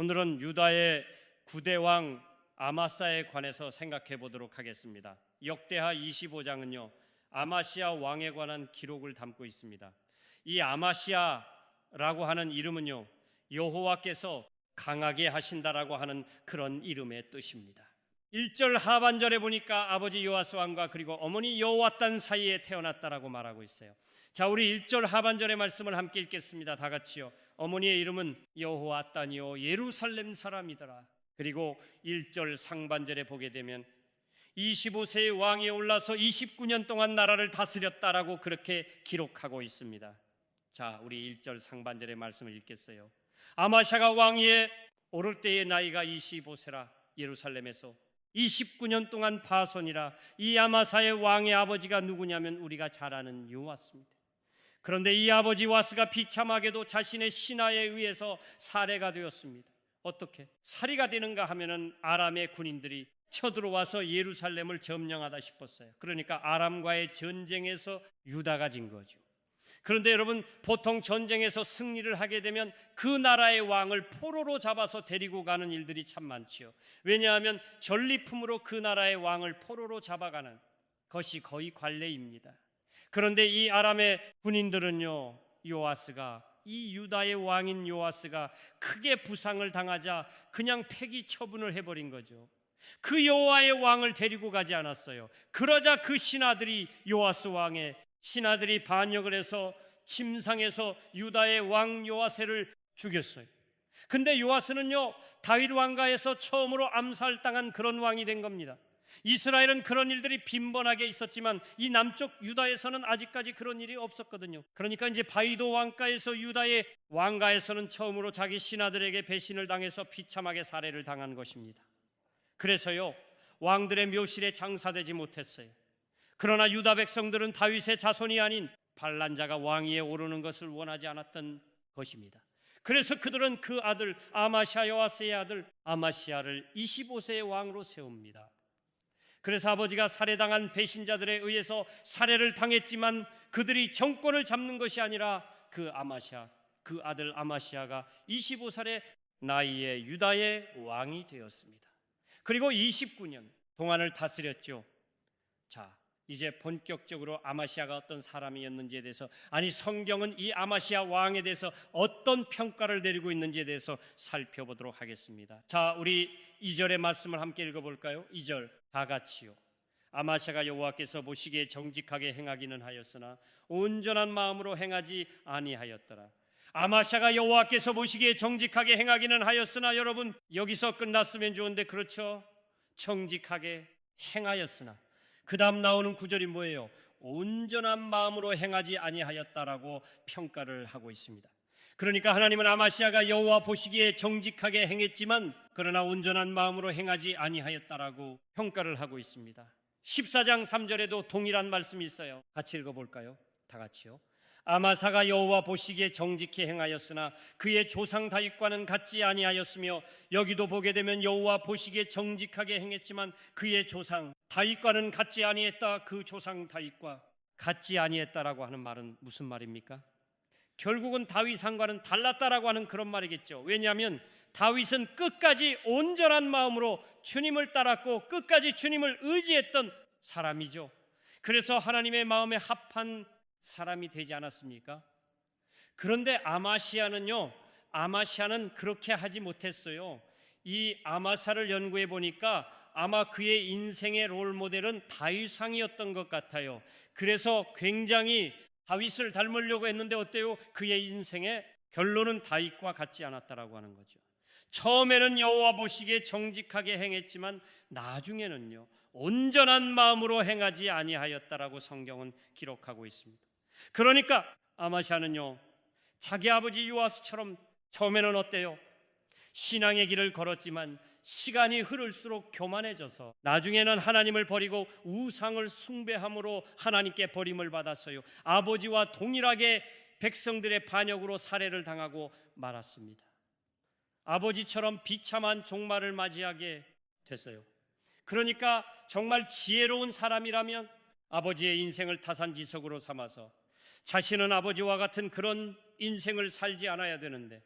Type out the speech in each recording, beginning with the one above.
오늘은 유다의 9대 왕 아마사에 관해서 생각해 보도록 하겠습니다. 역대하 25장은요 아마시아 왕에 관한 기록을 담고 있습니다. 이 아마시아라고 하는 이름은요 여호와께서 강하게 하신다라고 하는 그런 이름의 뜻입니다. 1절 하반절에 보니까 아버지 요아스 왕과 그리고 어머니 여호와단 사이에 태어났다라고 말하고 있어요. 자, 우리 1절 하반절의 말씀을 함께 읽겠습니다. 다 같이요. 어머니의 이름은 여호와단이요 예루살렘 사람이더라. 그리고 1절 상반절에 보게 되면 25세의 왕이 올라서 29년 동안 나라를 다스렸다라고 그렇게 기록하고 있습니다. 자, 우리 1절 상반절의 말씀을 읽겠어요. 아마샤가 왕위에 오를 때의 나이가 25세라. 예루살렘에서 29년 동안 파손이라. 이 아마사의 왕의 아버지가 누구냐면 우리가 잘 아는 요아스입니다. 그런데 이 아버지 와스가 비참하게도 자신의 신하에 의해서 살해가 되었습니다. 어떻게 살해가 되는가 하면은 아람의 군인들이 쳐들어와서 예루살렘을 점령하다 싶었어요. 그러니까 아람과의 전쟁에서 유다가 진 거죠. 그런데 여러분, 보통 전쟁에서 승리를 하게 되면 그 나라의 왕을 포로로 잡아서 데리고 가는 일들이 참 많죠. 왜냐하면 전리품으로 그 나라의 왕을 포로로 잡아가는 것이 거의 관례입니다. 그런데 이 아람의 군인들은요, 요아스가, 이 유다의 왕인 요아스가 크게 부상을 당하자 그냥 폐기 처분을 해버린 거죠. 그 여호와의 왕을 데리고 가지 않았어요. 그러자 그 신하들이 요아스 왕의 신하들이 반역을 해서 침상에서 유다의 왕 요아스를 죽였어요. 근데 요아스는요 다윗 왕가에서 처음으로 암살당한 그런 왕이 된 겁니다. 이스라엘은 그런 일들이 빈번하게 있었지만 이 남쪽 유다에서는 아직까지 그런 일이 없었거든요. 그러니까 이제 바이도 왕가에서 유다의 왕가에서는 처음으로 자기 신하들에게 배신을 당해서 비참하게 살해를 당한 것입니다. 그래서요 왕들의 묘실에 장사되지 못했어요. 그러나 유다 백성들은 다윗의 자손이 아닌 반란자가 왕위에 오르는 것을 원하지 않았던 것입니다. 그래서 그들은 그 아들 아마시아 요아스의 아들 아마시아를 25세의 왕으로 세웁니다. 그래서 아버지가 살해당한 배신자들에 의해서 살해를 당했지만 그들이 정권을 잡는 것이 아니라 그 아들 아마시아가 25살의 나이에 유다의 왕이 되었습니다. 그리고 29년 동안을 다스렸죠. 자, 이제 본격적으로 아마시아가 어떤 사람이었는지에 대해서, 아니 성경은 이 아마시아 왕에 대해서 어떤 평가를 내리고 있는지에 대해서 살펴보도록 하겠습니다. 자, 우리 2절의 말씀을 함께 읽어볼까요? 2절 다 같이요. 아마시아가 여호와께서 보시기에 정직하게 행하기는 하였으나 온전한 마음으로 행하지 아니하였더라. 아마시아가 여호와께서 보시기에 정직하게 행하기는 하였으나, 여러분 여기서 끝났으면 좋은데 그렇죠? 정직하게 행하였으나 그 다음 나오는 구절이 뭐예요? 온전한 마음으로 행하지 아니하였다라고 평가를 하고 있습니다. 그러니까 하나님은 아마시아가 여호와 보시기에 정직하게 행했지만 그러나 온전한 마음으로 행하지 아니하였다라고 평가를 하고 있습니다. 14장 3절에도 동일한 말씀이 있어요. 같이 읽어볼까요? 다 같이요. 아마사가 여호와 보시기에 정직히 행하였으나 그의 조상 다윗과는 같지 아니하였으며, 여기도 보게 되면 여호와 보시기에 정직하게 행했지만 그의 조상 다윗과는 같지 아니했다. 그 조상 다윗과 같지 아니했다라고 하는 말은 무슨 말입니까? 결국은 다윗왕과는 달랐다라고 하는 그런 말이겠죠. 왜냐하면 다윗은 끝까지 온전한 마음으로 주님을 따랐고 끝까지 주님을 의지했던 사람이죠. 그래서 하나님의 마음에 합한 사람이 되지 않았습니까? 그런데 아마시아는 그렇게 하지 못했어요. 이 아마사를 연구해 보니까 아마 그의 인생의 롤모델은 다윗왕이었던 것 같아요. 그래서 굉장히 다윗을 닮으려고 했는데 어때요? 그의 인생의 결론은 다윗과 같지 않았다라고 하는 거죠. 처음에는 여호와 보시기에 정직하게 행했지만 나중에는요 온전한 마음으로 행하지 아니하였다라고 성경은 기록하고 있습니다. 그러니까 아마시아는요 자기 아버지 요아스처럼 처음에는 어때요? 신앙의 길을 걸었지만 시간이 흐를수록 교만해져서 나중에는 하나님을 버리고 우상을 숭배함으로 하나님께 버림을 받았어요. 아버지와 동일하게 백성들의 반역으로 살해를 당하고 말았습니다. 아버지처럼 비참한 종말을 맞이하게 됐어요. 그러니까 정말 지혜로운 사람이라면 아버지의 인생을 타산지석으로 삼아서 자신은 아버지와 같은 그런 인생을 살지 않아야 되는데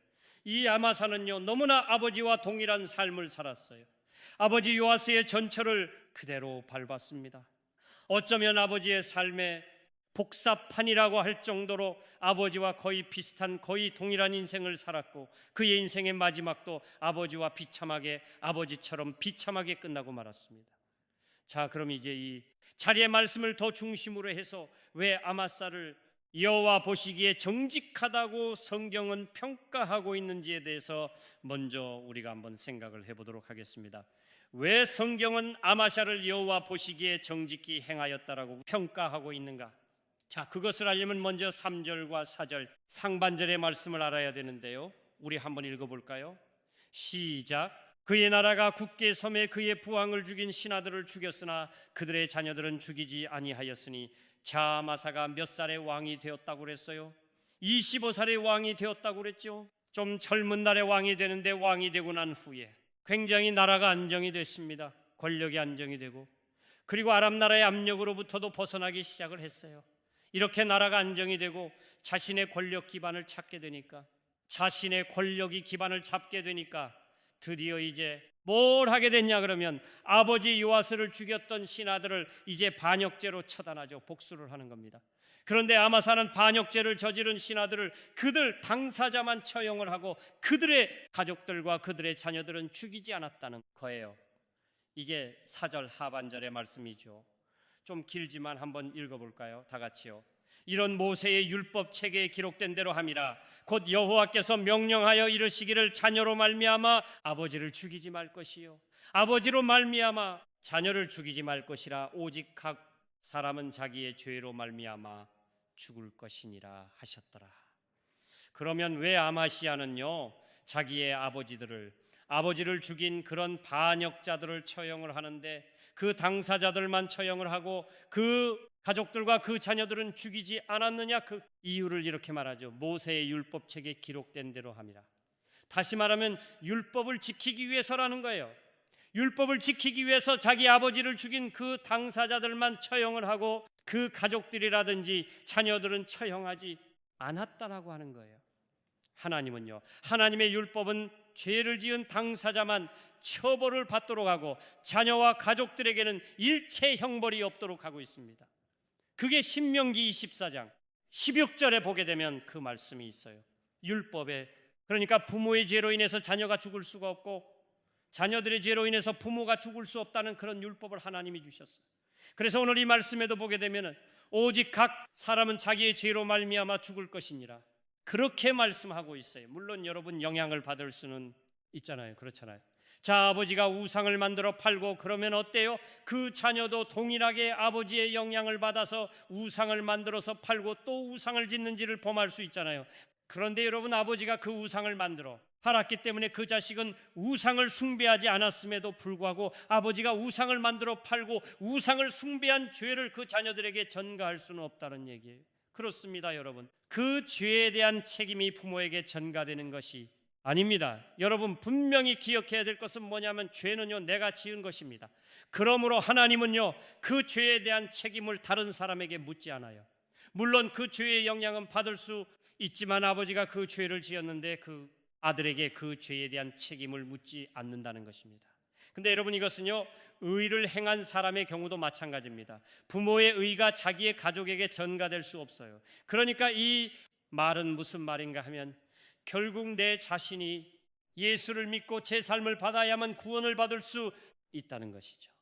이 아마사는요, 너무나 아버지와 동일한 삶을 살았어요. 아버지 요아스의 전철을 그대로 밟았습니다. 어쩌면 아버지의 삶의 복사판이라고 할 정도로 아버지와 거의 비슷한, 거의 동일한 인생을 살았고, 그의 인생의 마지막도 아버지와 비참하게, 아버지처럼 비참하게 끝나고 말았습니다. 자, 그럼 이제 이 자리의 말씀을 더 중심으로 해서 왜 아마사를 여호와 보시기에 정직하다고 성경은 평가하고 있는지에 대해서 먼저 우리가 한번 생각을 해보도록 하겠습니다. 왜 성경은 아마샤를 여호와 보시기에 정직히 행하였다라고 평가하고 있는가? 자, 그것을 알려면 먼저 3절과 4절 상반절의 말씀을 알아야 되는데요, 우리 한번 읽어볼까요? 시작. 그의 나라가 굳게 섬에 그의 부왕을 죽인 신하들을 죽였으나 그들의 자녀들은 죽이지 아니하였으니, 자, 아마사가 몇 살의 왕이 되었다고 그랬어요? 25살의 왕이 되었다고 그랬죠. 좀 젊은 날에 왕이 되는데, 왕이 되고 난 후에 굉장히 나라가 안정이 됐습니다. 권력이 안정이 되고, 그리고 아람 나라의 압력으로부터도 벗어나기 시작을 했어요. 이렇게 나라가 안정이 되고 자신의 권력 기반을 찾게 되니까, 자신의 권력이 기반을 잡게 되니까 드디어 이제 뭘 하게 됐냐 그러면, 아버지 요아스를 죽였던 신하들을 이제 반역죄로 처단하죠. 복수를 하는 겁니다. 그런데 아마사는 반역죄를 저지른 신하들을 그들 당사자만 처형을 하고 그들의 가족들과 그들의 자녀들은 죽이지 않았다는 거예요. 이게 4절 하반절의 말씀이죠. 좀 길지만 한번 읽어볼까요? 다 같이요. 이런 모세의 율법 체계에 기록된 대로 함이라. 곧 여호와께서 명령하여 이르시기를, 자녀로 말미암아 아버지를 죽이지 말 것이요, 아버지로 말미암아 자녀를 죽이지 말 것이라. 오직 각 사람은 자기의 죄로 말미암아 죽을 것이니라 하셨더라. 그러면 왜 아마시아는요, 자기의 아버지를 죽인 그런 반역자들을 처형을 하는데, 그 당사자들만 처형을 하고 그 가족들과 그 자녀들은 죽이지 않았느냐? 그 이유를 이렇게 말하죠. 모세의 율법책에 기록된 대로 함이라. 다시 말하면 율법을 지키기 위해서라는 거예요. 율법을 지키기 위해서 자기 아버지를 죽인 그 당사자들만 처형을 하고 그 가족들이라든지 자녀들은 처형하지 않았다라고 하는 거예요. 하나님은요, 하나님의 율법은 죄를 지은 당사자만 처벌을 받도록 하고 자녀와 가족들에게는 일체 형벌이 없도록 하고 있습니다. 그게 신명기 24장 16절에 보게 되면 그 말씀이 있어요. 율법에, 그러니까 부모의 죄로 인해서 자녀가 죽을 수가 없고 자녀들의 죄로 인해서 부모가 죽을 수 없다는 그런 율법을 하나님이 주셨어요. 그래서 오늘 이 말씀에도 보게 되면 오직 각 사람은 자기의 죄로 말미암아 죽을 것이니라, 그렇게 말씀하고 있어요. 물론 여러분 영향을 받을 수는 있잖아요. 그렇잖아요. 자, 아버지가 우상을 만들어 팔고 그러면 어때요? 그 자녀도 동일하게 아버지의 영향을 받아서 우상을 만들어서 팔고 또 우상을 짓는지를 범할 수 있잖아요. 그런데 여러분, 아버지가 그 우상을 만들어 팔았기 때문에 그 자식은 우상을 숭배하지 않았음에도 불구하고 아버지가 우상을 만들어 팔고 우상을 숭배한 죄를 그 자녀들에게 전가할 수는 없다는 얘기예요. 그렇습니다, 여러분. 그 죄에 대한 책임이 부모에게 전가되는 것이 아닙니다. 여러분, 분명히 기억해야 될 것은 뭐냐면, 죄는요, 내가 지은 것입니다. 그러므로 하나님은요, 그 죄에 대한 책임을 다른 사람에게 묻지 않아요. 물론 그 죄의 영향은 받을 수 있지만 아버지가 그 죄를 지었는데 그 아들에게 그 죄에 대한 책임을 묻지 않는다는 것입니다. 근데 여러분, 이것은요, 의를 행한 사람의 경우도 마찬가지입니다. 부모의 의가 자기의 가족에게 전가될 수 없어요. 그러니까 이 말은 무슨 말인가 하면, 결국 내 자신이 예수를 믿고 제 삶을 받아야만 구원을 받을 수 있다는 것이죠.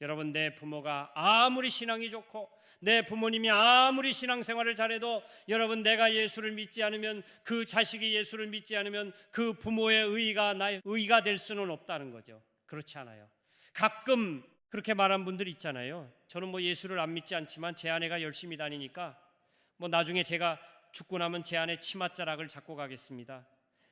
여러분, 내 부모가 아무리 신앙이 좋고 내 부모님이 아무리 신앙생활을 잘해도 여러분, 내가 예수를 믿지 않으면, 그 자식이 예수를 믿지 않으면 그 부모의 의가 나의 의가 될 수는 없다는 거죠. 그렇지 않아요. 가끔 그렇게 말한 분들이 있잖아요. 저는 뭐 예수를 안 믿지 않지만 제 아내가 열심히 다니니까 뭐 나중에 제가 죽고 나면 제 아내 치맛자락을 잡고 가겠습니다,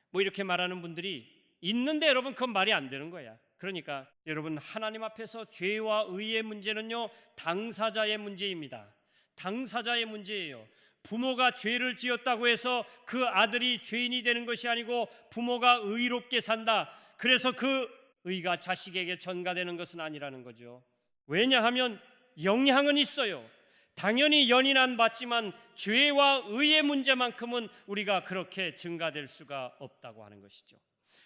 뭐 이렇게 말하는 분들이 있는데, 여러분, 그건 말이 안 되는 거야. 그러니까 여러분, 하나님 앞에서 죄와 의의 문제는요, 당사자의 문제입니다. 당사자의 문제예요. 부모가 죄를 지었다고 해서 그 아들이 죄인이 되는 것이 아니고, 부모가 의롭게 산다, 그래서 그 의가 자식에게 전가되는 것은 아니라는 거죠. 왜냐하면 영향은 있어요. 당연히 연인은 받지만 죄와 의의 문제만큼은 우리가 그렇게 증가될 수가 없다고 하는 것이죠.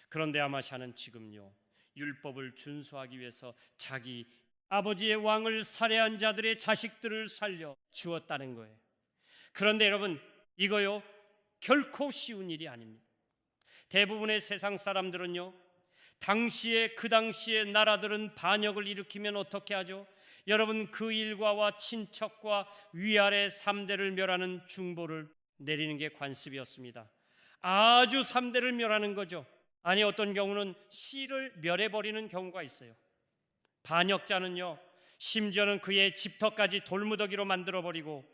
그런데 아마샤는 지금요, 율법을 준수하기 위해서 자기 아버지의 왕을 살해한 자들의 자식들을 살려 주었다는 거예요. 그런데 여러분, 이거요 결코 쉬운 일이 아닙니다. 대부분의 세상 사람들은요, 그 당시에 나라들은 반역을 일으키면 어떻게 하죠? 여러분, 그 일가와 친척과 위아래 3대를 멸하는 중보를 내리는 게 관습이었습니다. 아주 3대를 멸하는 거죠. 아니, 어떤 경우는 씨를 멸해버리는 경우가 있어요. 반역자는요, 심지어는 그의 집터까지 돌무더기로 만들어버리고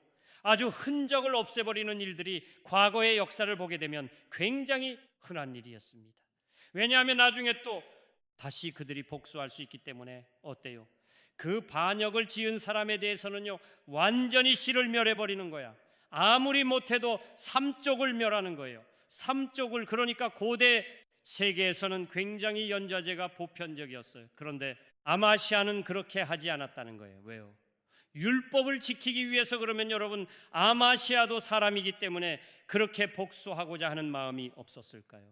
아주 흔적을 없애버리는 일들이 과거의 역사를 보게 되면 굉장히 흔한 일이었습니다. 왜냐하면 나중에 또 다시 그들이 복수할 수 있기 때문에 어때요? 그 반역을 지은 사람에 대해서는요, 완전히 씨를 멸해버리는 거야. 아무리 못해도 3쪽을 멸하는 거예요. 3쪽을. 그러니까 고대 세계에서는 굉장히 연좌제가 보편적이었어요. 그런데 아마시아는 그렇게 하지 않았다는 거예요. 왜요? 율법을 지키기 위해서. 그러면 여러분, 아마시아도 사람이기 때문에 그렇게 복수하고자 하는 마음이 없었을까요?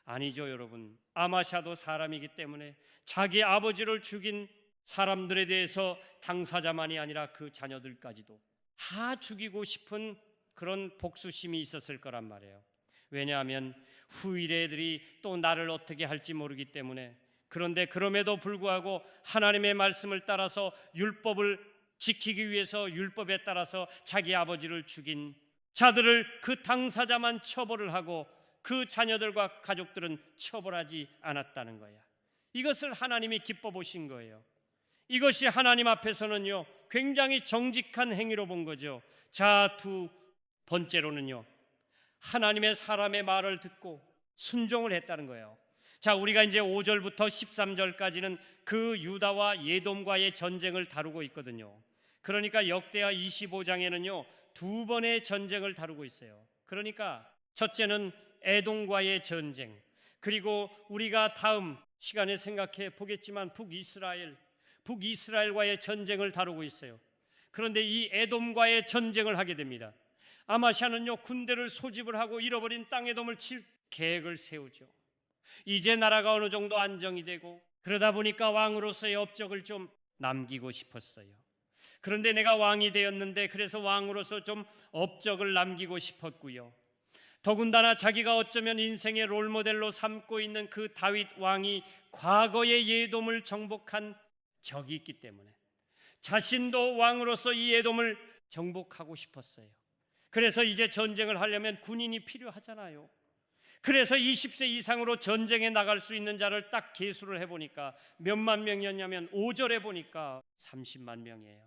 아니죠, 여러분. 아마시아도 사람이기 때문에 자기 아버지를 죽인 사람들에 대해서 당사자만이 아니라 그 자녀들까지도 다 죽이고 싶은 그런 복수심이 있었을 거란 말이에요. 왜냐하면 후일의 애들이 또 나를 어떻게 할지 모르기 때문에. 그런데 그럼에도 불구하고 하나님의 말씀을 따라서 율법을 지키기 위해서 율법에 따라서 자기 아버지를 죽인 자들을 그 당사자만 처벌을 하고 그 자녀들과 가족들은 처벌하지 않았다는 거야. 이것을 하나님이 기뻐 보신 거예요. 이것이 하나님 앞에서는요, 굉장히 정직한 행위로 본 거죠. 자, 두 번째로는요, 하나님의 사람의 말을 듣고 순종을 했다는 거예요. 자, 우리가 이제 5절부터 13절까지는 그 유다와 예돔과의 전쟁을 다루고 있거든요. 그러니까 역대하 25장에는요 두 번의 전쟁을 다루고 있어요. 그러니까 첫째는 에돔과의 전쟁, 그리고 우리가 다음 시간에 생각해 보겠지만 북이스라엘과의 전쟁을 다루고 있어요. 그런데 이 에돔과의 전쟁을 하게 됩니다. 아마샤는요 군대를 소집을 하고 잃어버린 땅 에돔을 칠 계획을 세우죠. 이제 나라가 어느 정도 안정이 되고 그러다 보니까 왕으로서의 업적을 좀 남기고 싶었어요. 그런데 내가 왕이 되었는데 그래서 왕으로서 좀 업적을 남기고 싶었고요. 더군다나 자기가 어쩌면 인생의 롤모델로 삼고 있는 그 다윗 왕이 과거의 예돔을 정복한 적이 있기 때문에 자신도 왕으로서 이 에돔을 정복하고 싶었어요. 그래서 이제 전쟁을 하려면 군인이 필요하잖아요. 그래서 20세 이상으로 전쟁에 나갈 수 있는 자를 딱 계수를 해보니까 몇만 명이었냐면 5절에 보니까 30만 명이에요.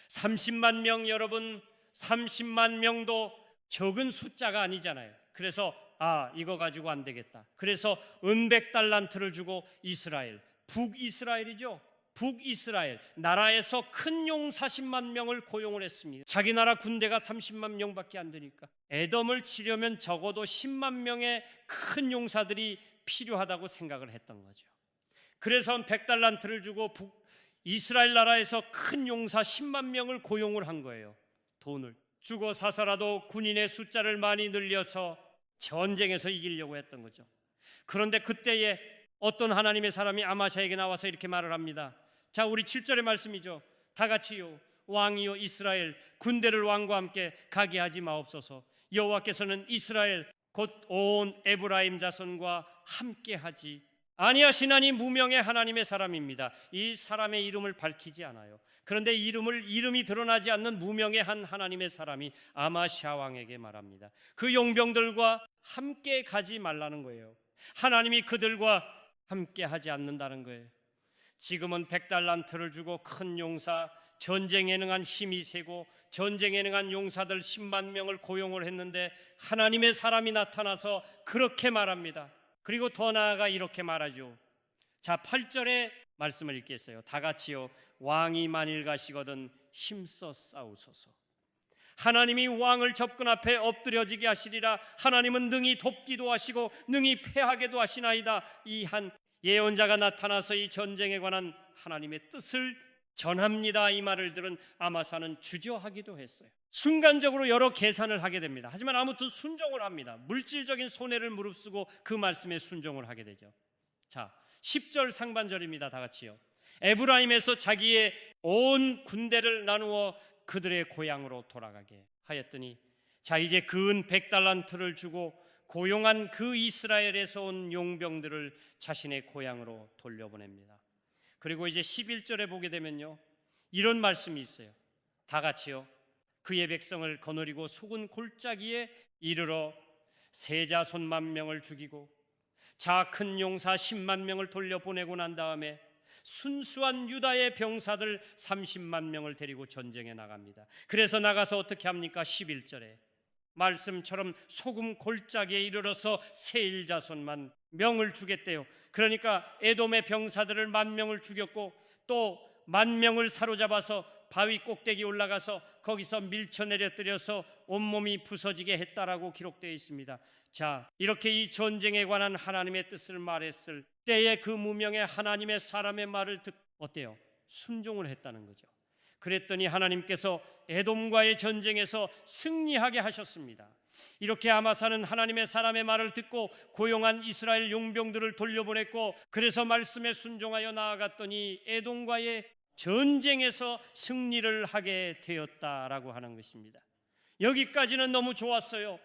30만 명, 여러분, 30만 명도 적은 숫자가 아니잖아요. 그래서 이거 가지고 안 되겠다. 그래서 은백달란트를 주고 북이스라엘이죠. 북이스라엘 나라에서 큰 용 40만 명을 고용을 했습니다. 자기 나라 군대가 30만 명밖에 안 되니까 에돔을 치려면 적어도 10만 명의 큰 용사들이 필요하다고 생각을 했던 거죠. 그래서 100달란트를 주고 북이스라엘 나라에서 큰 용사 10만 명을 고용을 한 거예요. 돈을 주고 사서라도 군인의 숫자를 많이 늘려서 전쟁에서 이기려고 했던 거죠. 그런데 그때에 어떤 하나님의 사람이 아마샤에게 나와서 이렇게 말을 합니다. 자, 우리 7절의 말씀이죠. 다 같이요, 왕이요 이스라엘 군대를 왕과 함께 가게 하지 마옵소서. 여호와께서는 이스라엘 곧 온 에브라임 자손과 함께 하지 아니하시나니 무명의 하나님의 사람입니다. 이 사람의 이름을 밝히지 않아요. 그런데 이름이 드러나지 않는 무명의 한 하나님의 사람이 아마샤 왕에게 말합니다. 그 용병들과 함께 가지 말라는 거예요. 하나님이 그들과 함께 하지 않는다는 거예요. 지금은 100달란트를 주고 큰 용사, 전쟁에 능한 힘이 세고 전쟁에 능한 용사들 10만 명을 고용을 했는데 하나님의 사람이 나타나서 그렇게 말합니다. 그리고 더 나아가 이렇게 말하죠. 자, 8절의 말씀을 읽겠어요. 다 같이요. 왕이 만일 가시거든 힘써 싸우소서. 하나님이 왕을 접근 앞에 엎드려지게 하시리라. 하나님은 능히 돕기도 하시고 능히 패하게도 하시나이다. 이 한 예언자가 나타나서 이 전쟁에 관한 하나님의 뜻을 전합니다. 이 말을 들은 아마사는 주저하기도 했어요. 순간적으로 여러 계산을 하게 됩니다. 하지만 아무튼 순종을 합니다. 물질적인 손해를 무릅쓰고 그 말씀에 순종을 하게 되죠. 자, 10절 상반절입니다. 다 같이요. 에브라임에서 자기의 온 군대를 나누어 그들의 고향으로 돌아가게 하였더니, 자, 이제 근 100달란트를 주고 고용한 그 이스라엘에서 온 용병들을 자신의 고향으로 돌려보냅니다. 그리고 이제 11절에 보게 되면요, 이런 말씀이 있어요. 다 같이요. 그의 백성을 거느리고 속은 골짜기에 이르러 세자손 10,000명을 죽이고 자 큰 용사 10만 명을 돌려보내고 난 다음에 순수한 유다의 병사들 30만 명을 데리고 전쟁에 나갑니다. 그래서 나가서 어떻게 합니까? 11절에 말씀처럼 소금 골짜기에 이르러서 세일자손만 명을 주겠대요. 그러니까 에돔의 병사들을 10,000명을 죽였고 또 10,000명을 사로잡아서 바위 꼭대기 올라가서 거기서 밀쳐내려뜨려서 온몸이 부서지게 했다라고 기록되어 있습니다. 자, 이렇게 이 전쟁에 관한 하나님의 뜻을 말했을 때에 그 무명의 하나님의 사람의 말을 어때요? 순종을 했다는 거죠. 그랬더니 하나님께서 에돔과의 전쟁에서 승리하게 하셨습니다. 이렇게 아마사는 하나님의 사람의 말을 듣고 고용한 이스라엘 용병들을 돌려보냈고, 그래서 말씀에 순종하여 나아갔더니 에돔과의 전쟁에서 승리를 하게 되었다라고 하는 것입니다. 여기까지는 너무 좋았어요.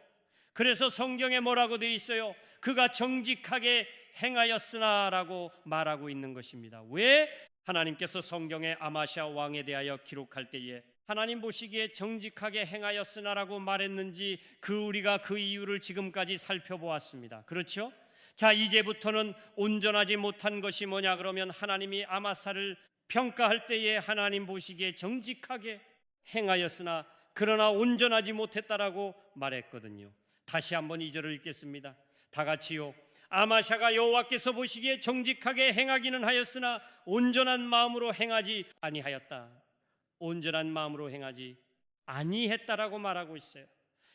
그래서 성경에 뭐라고 되어 있어요? 그가 정직하게 행하였으나라고 말하고 있는 것입니다. 왜? 하나님께서 성경에 아마시아 왕에 대하여 기록할 때에 하나님 보시기에 정직하게 행하였으나라고 말했는지 우리가 그 이유를 지금까지 살펴보았습니다. 그렇죠? 자, 이제부터는 온전하지 못한 것이 뭐냐 그러면 하나님이 아마사를 평가할 때에 하나님 보시기에 정직하게 행하였으나 그러나 온전하지 못했다라고 말했거든요. 다시 한번 2절을 읽겠습니다. 다 같이요. 아마샤가 여호와께서 보시기에 정직하게 행하기는 하였으나 온전한 마음으로 행하지 아니하였다. 온전한 마음으로 행하지 아니했다라고 말하고 있어요.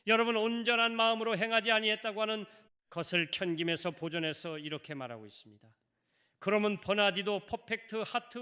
여러분, 온전한 마음으로 행하지 아니했다고 하는 것을 켠김에서 보존해서 이렇게 말하고 있습니다. 그러면 버나디도 퍼펙트 하트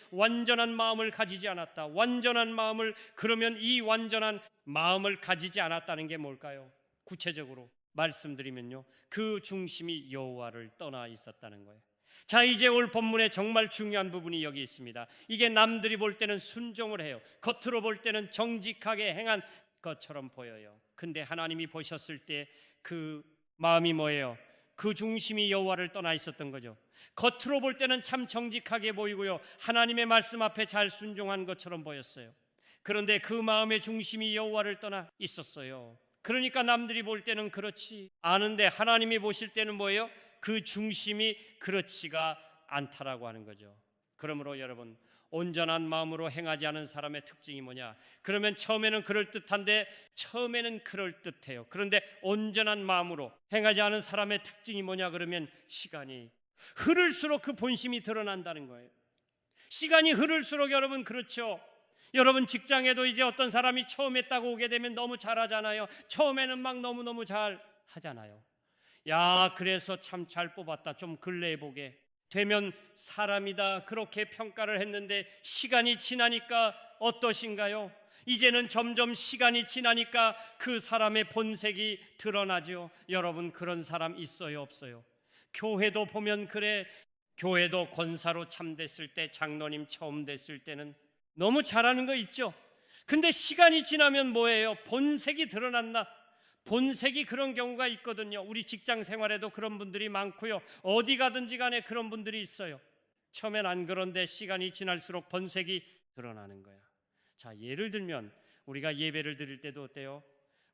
완전한 마음을 가지지 않았다. 완전한 마음을, 그러면 이 완전한 마음을 가지지 않았다는 게 뭘까요? 구체적으로 말씀드리면요, 그 중심이 여호와를 떠나 있었다는 거예요. 자, 이제 올 본문에 정말 중요한 부분이 여기 있습니다. 이게 남들이 볼 때는 순종을 해요. 겉으로 볼 때는 정직하게 행한 것처럼 보여요. 근데 하나님이 보셨을 때 그 마음이 뭐예요? 그 중심이 여호와를 떠나 있었던 거죠. 겉으로 볼 때는 참 정직하게 보이고요, 하나님의 말씀 앞에 잘 순종한 것처럼 보였어요. 그런데 그 마음의 중심이 여호와를 떠나 있었어요. 그러니까 남들이 볼 때는 그렇지 않은데 하나님이 보실 때는 뭐예요? 그 중심이 그렇지가 않다라고 하는 거죠. 그러므로 여러분, 온전한 마음으로 행하지 않은 사람의 특징이 뭐냐? 그러면 처음에는 그럴듯한데, 처음에는 그럴듯해요. 그런데 온전한 마음으로 행하지 않은 사람의 특징이 뭐냐? 그러면 시간이 흐를수록 그 본심이 드러난다는 거예요. 시간이 흐를수록 여러분, 그렇죠? 여러분, 직장에도 이제 어떤 사람이 처음에 딱 오게 되면 너무 잘하잖아요. 처음에는 막 너무너무 잘 하잖아요. 야, 그래서 참 잘 뽑았다, 좀 근래에 보게 되면 사람이다, 그렇게 평가를 했는데 시간이 지나니까 어떠신가요? 이제는 점점 시간이 지나니까 그 사람의 본색이 드러나죠. 여러분, 그런 사람 있어요, 없어요? 교회도 보면 그래. 교회도 권사로 참됐을 때, 장로님 처음 됐을 때는 너무 잘하는 거 있죠. 근데 시간이 지나면 뭐예요? 본색이 드러났나? 본색이 그런 경우가 있거든요. 우리 직장 생활에도 그런 분들이 많고요, 어디 가든지 간에 그런 분들이 있어요. 처음엔 안 그런데 시간이 지날수록 본색이 드러나는 거야. 자, 예를 들면 우리가 예배를 드릴 때도 어때요?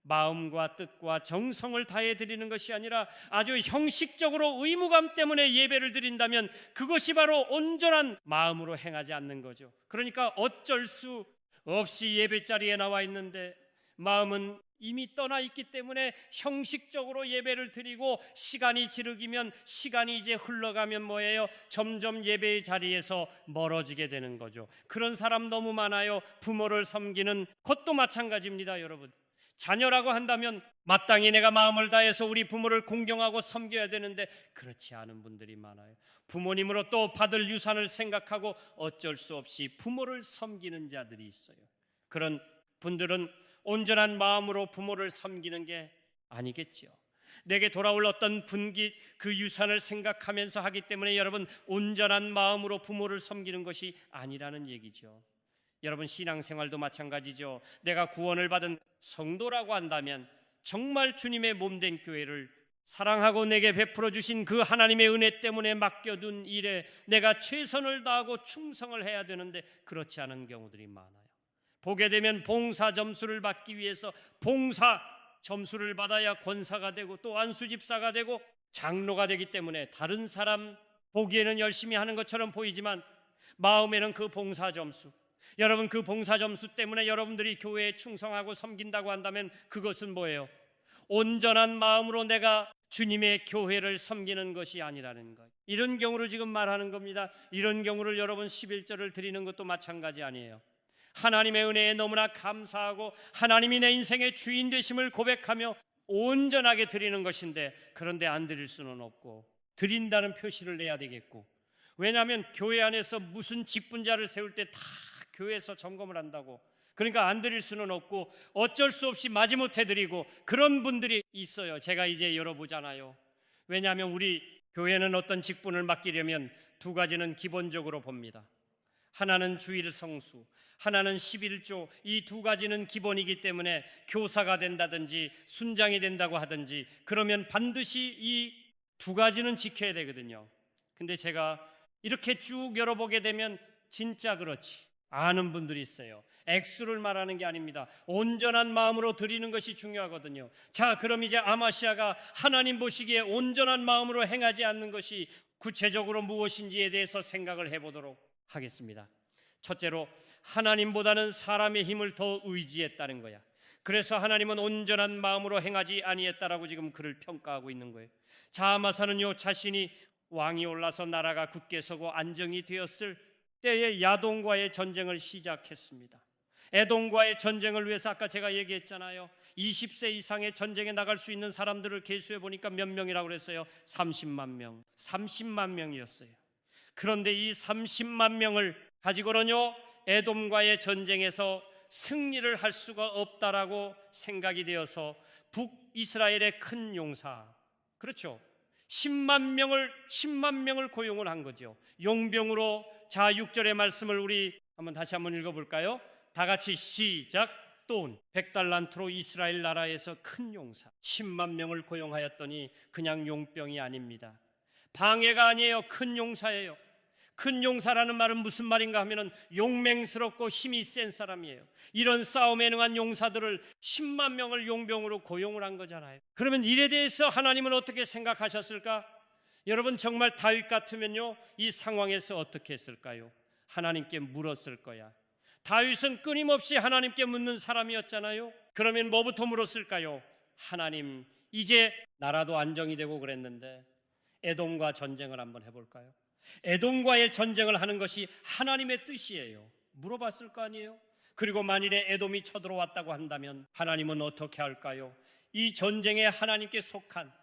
마음과 뜻과 정성을 다해 드리는 것이 아니라 아주 형식적으로 의무감 때문에 예배를 드린다면 그것이 바로 온전한 마음으로 행하지 않는 거죠. 그러니까 어쩔 수 없이 예배 자리에 나와 있는데 마음은 이미 떠나 있기 때문에 형식적으로 예배를 드리고, 시간이 지르기면, 시간이 이제 흘러가면 뭐예요? 점점 예배의 자리에서 멀어지게 되는 거죠. 그런 사람 너무 많아요. 부모를 섬기는 것도 마찬가지입니다. 여러분, 자녀라고 한다면 마땅히 내가 마음을 다해서 우리 부모를 공경하고 섬겨야 되는데 그렇지 않은 분들이 많아요. 부모님으로 또 받을 유산을 생각하고 어쩔 수 없이 부모를 섬기는 자들이 있어요. 그런 분들은 온전한 마음으로 부모를 섬기는 게 아니겠지요. 내게 돌아올 어떤 분기 그 유산을 생각하면서 하기 때문에 여러분 온전한 마음으로 부모를 섬기는 것이 아니라는 얘기죠. 여러분 신앙생활도 마찬가지죠. 내가 구원을 받은 성도라고 한다면 정말 주님의 몸된 교회를 사랑하고 내게 베풀어 주신 그 하나님의 은혜 때문에 맡겨둔 일에 내가 최선을 다하고 충성을 해야 되는데 그렇지 않은 경우들이 많아요. 보게 되면 봉사 점수를 받기 위해서 봉사 점수를 받아야 권사가 되고 또 안수집사가 되고 장로가 되기 때문에 다른 사람 보기에는 열심히 하는 것처럼 보이지만 마음에는 그 봉사 점수, 여러분 그 봉사 점수 때문에 여러분들이 교회에 충성하고 섬긴다고 한다면 그것은 뭐예요? 온전한 마음으로 내가 주님의 교회를 섬기는 것이 아니라는 것. 이런 경우를 지금 말하는 겁니다. 이런 경우를 여러분 11절을 드리는 것도 마찬가지 아니에요. 하나님의 은혜에 너무나 감사하고 하나님이 내 인생의 주인 되심을 고백하며 온전하게 드리는 것인데 그런데 안 드릴 수는 없고 드린다는 표시를 내야 되겠고, 왜냐하면 교회 안에서 무슨 직분자를 세울 때 다 교회에서 점검을 한다고 그러니까 안 드릴 수는 없고 어쩔 수 없이 마지못해 드리고 그런 분들이 있어요. 제가 이제 열어보잖아요. 왜냐하면 우리 교회는 어떤 직분을 맡기려면 두 가지는 기본적으로 봅니다. 하나는 주일 성수, 하나는 11조. 이 두 가지는 기본이기 때문에 교사가 된다든지 순장이 된다고 하든지 그러면 반드시 이 두 가지는 지켜야 되거든요. 근데 제가 이렇게 쭉 열어보게 되면 진짜 그렇지 아는 분들이 있어요. 액수를 말하는 게 아닙니다. 온전한 마음으로 드리는 것이 중요하거든요. 자, 그럼 이제 아마시아가 하나님 보시기에 온전한 마음으로 행하지 않는 것이 구체적으로 무엇인지에 대해서 생각을 해보도록 하겠습니다. 첫째로 하나님보다는 사람의 힘을 더 의지했다는 거야. 그래서 하나님은 온전한 마음으로 행하지 아니했다라고 지금 그를 평가하고 있는 거예요. 자, 아마사는요 자신이 왕이 올라서 나라가 굳게 서고 안정이 되었을 때에 야돈과의 전쟁을 시작했습니다. 에돔과의 전쟁을 위해서 아까 제가 얘기했잖아요. 20세 이상의 전쟁에 나갈 수 있는 사람들을 계수해 보니까 몇 명이라고 그랬어요? 30만 명. 30만 명이었어요. 그런데 이 30만 명을 가지고는요 에돔과의 전쟁에서 승리를 할 수가 없다라고 생각이 되어서 북이스라엘의 큰 용사, 그렇죠, 10만 명을 고용을 한 거죠. 용병으로. 자, 6절의 말씀을 우리 다시 한번 읽어볼까요? 다 같이 시작. 돈 100달란트로 이스라엘 나라에서 큰 용사 10만 명을 고용하였더니 그냥 용병이 아닙니다. 방해가 아니에요. 큰 용사예요. 큰 용사라는 말은 무슨 말인가 하면은 용맹스럽고 힘이 센 사람이에요. 이런 싸움에 능한 용사들을 10만 명을 용병으로 고용을 한 거잖아요. 그러면 이에 대해서 하나님은 어떻게 생각하셨을까? 여러분 정말 다윗 같으면요 이 상황에서 어떻게 했을까요? 하나님께 물었을 거야. 다윗은 끊임없이 하나님께 묻는 사람이었잖아요. 그러면 뭐부터 물었을까요? 하나님, 이제 나라도 안정이 되고 그랬는데 에돔과 전쟁을 한번 해볼까요? 에돔과의 전쟁을 하는 것이 하나님의 뜻이에요. 물어봤을 거 아니에요? 그리고 만일에 에돔이 쳐들어왔다고 한다면 하나님은 어떻게 할까요? 이 전쟁에 하나님께 속한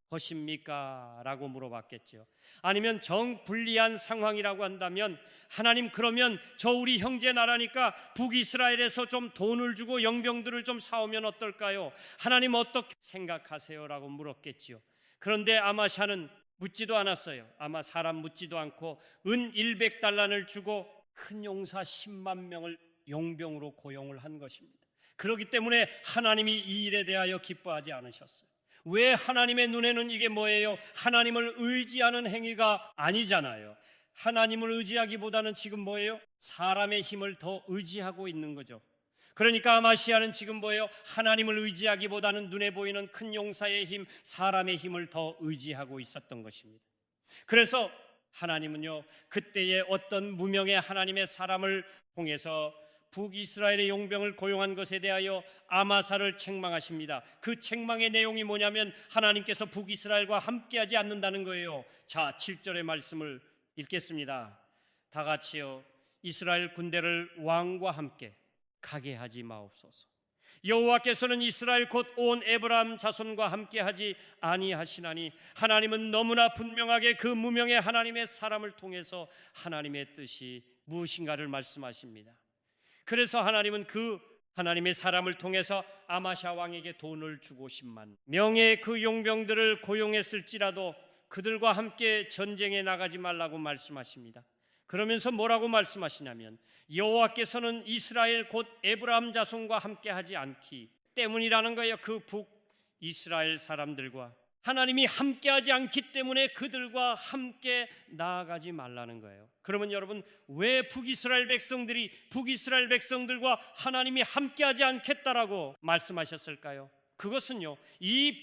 것입니까? 라고 물어봤겠죠. 아니면 정불리한 상황이라고 한다면 하나님, 그러면 저 우리 형제 나라니까 북이스라엘에서 좀 돈을 주고 영병들을 좀 사오면 어떨까요? 하나님 어떻게 생각하세요? 라고 물었겠지요. 그런데 아마샤는 묻지도 않았어요. 아마 사람 묻지도 않고 은 100달란을 주고 큰 용사 10만 명을 용병으로 고용을 한 것입니다. 그렇기 때문에 하나님이 이 일에 대하여 기뻐하지 않으셨어요. 왜? 하나님의 눈에는 이게 뭐예요? 하나님을 의지하는 행위가 아니잖아요. 하나님을 의지하기보다는 지금 뭐예요? 사람의 힘을 더 의지하고 있는 거죠. 그러니까 아마시아는 지금 뭐예요? 하나님을 의지하기보다는 눈에 보이는 큰 용사의 힘, 사람의 힘을 더 의지하고 있었던 것입니다. 그래서 하나님은요 그때에 어떤 무명의 하나님의 사람을 통해서 북이스라엘의 용병을 고용한 것에 대하여 아마사를 책망하십니다. 그 책망의 내용이 뭐냐면 하나님께서 북이스라엘과 함께하지 않는다는 거예요. 자, 7절의 말씀을 읽겠습니다. 다 같이요. 이스라엘 군대를 왕과 함께 가게 하지 마옵소서. 여호와께서는 이스라엘 곧 온 에브라임 자손과 함께하지 아니하시나니 하나님은 너무나 분명하게 그 무명의 하나님의 사람을 통해서 하나님의 뜻이 무엇인가를 말씀하십니다. 그래서 하나님은 그 하나님의 사람을 통해서 아마시아 왕에게 돈을 주고 10만 명의 그 용병들을 고용했을지라도 그들과 함께 전쟁에 나가지 말라고 말씀하십니다. 그러면서 뭐라고 말씀하시냐면 여호와께서는 이스라엘 곧 에브라임 자손과 함께하지 않기 때문이라는 거예요. 그 북이스라엘 사람들과 하나님이 함께하지 않기 때문에 그들과 함께 나아가지 말라는 거예요. 그러면 여러분, 왜 북이스라엘 백성들과 하나님이 함께하지 않겠다라고 말씀하셨을까요? 그것은요, 이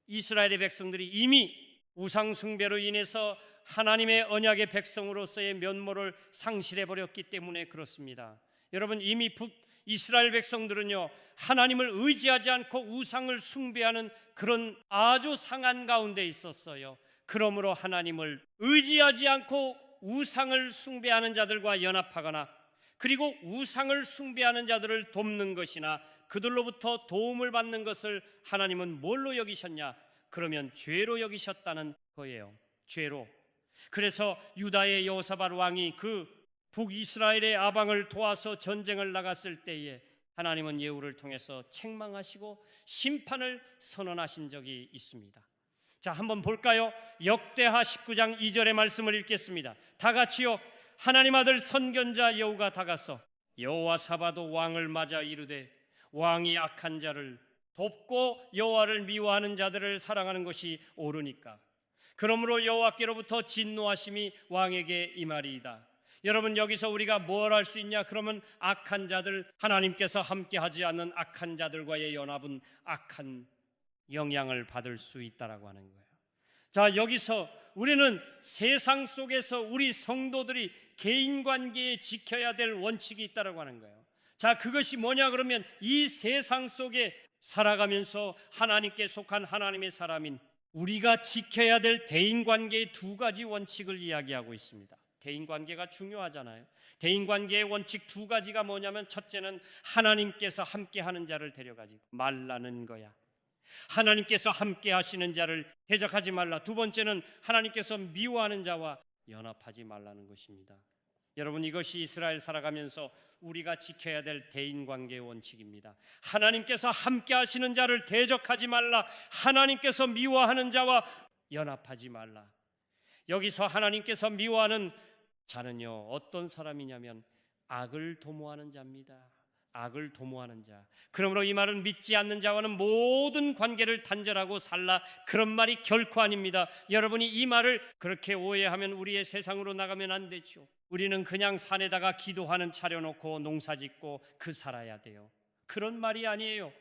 북이스라엘의 백성들이 이미 우상 숭배로 인해서 하나님의 언약의 백성으로서의 면모를 상실해버렸기 때문에 그렇습니다. 여러분, 이미 북이스라엘 백성들은요, 하나님을 의지하지 않고 우상을 숭배하는 그런 아주 상한 가운데 있었어요. 그러므로 하나님을 의지하지 않고 우상을 숭배하는 자들과 연합하거나, 그리고 우상을 숭배하는 자들을 돕는 것이나 그들로부터 도움을 받는 것을 하나님은 뭘로 여기셨냐? 그러면 죄로 여기셨다는 거예요. 죄로. 그래서 유다의 여호사밧 왕이 그 북이스라엘의 아방을 도와서 전쟁을 나갔을 때에 하나님은 예후를 통해서 책망하시고 심판을 선언하신 적이 있습니다. 자, 한번 볼까요? 역대하 19장 2절의 말씀을 읽겠습니다. 다 같이요. 하나님 아들 선견자 예후가 다가서 여호와사밧도 왕을 맞아 이르되 왕이 악한 자를 돕고 여호와를 미워하는 자들을 사랑하는 것이 옳으니까 그러므로 여호와께로부터 진노하심이 왕에게 임하리이다. 여러분, 여기서 우리가 뭘 할 수 있냐? 그러면 악한 자들, 하나님께서 함께하지 않는 악한 자들과의 연합은 악한 영향을 받을 수 있다라고 하는 거예요. 자, 여기서 우리는 세상 속에서 우리 성도들이 개인 관계에 지켜야 될 원칙이 있다라고 하는 거예요. 자, 그것이 뭐냐? 그러면 이 세상 속에 살아가면서 하나님께 속한 하나님의 사람인 우리가 지켜야 될 대인관계의 두 가지 원칙을 이야기하고 있습니다. 대인관계가 중요하잖아요. 대인관계의 원칙 두 가지가 뭐냐면, 첫째는 하나님께서 함께하는 자를 데려가지 말라는 거야. 하나님께서 함께하시는 자를 대적하지 말라. 두 번째는 하나님께서 미워하는 자와 연합하지 말라는 것입니다. 여러분, 이것이 이스라엘 살아가면서 우리가 지켜야 될 대인관계의 원칙입니다. 하나님께서 함께 하시는 자를 대적하지 말라. 하나님께서 미워하는 자와 연합하지 말라. 여기서 하나님께서 미워하는 자는요, 어떤 사람이냐면 악을 도모하는 자입니다. 악을 도모하는 자. 그러므로 이 말은 믿지 않는 자와는 모든 관계를 단절하고 살라, 그런 말이 결코 아닙니다. 여러분이 이 말을 그렇게 오해하면 우리의 세상으로 나가면 안 되죠. 우리는 그냥 산에다가 기도하는 차려놓고 농사짓고 그 살아야 돼요. 그런 말이 아니에요.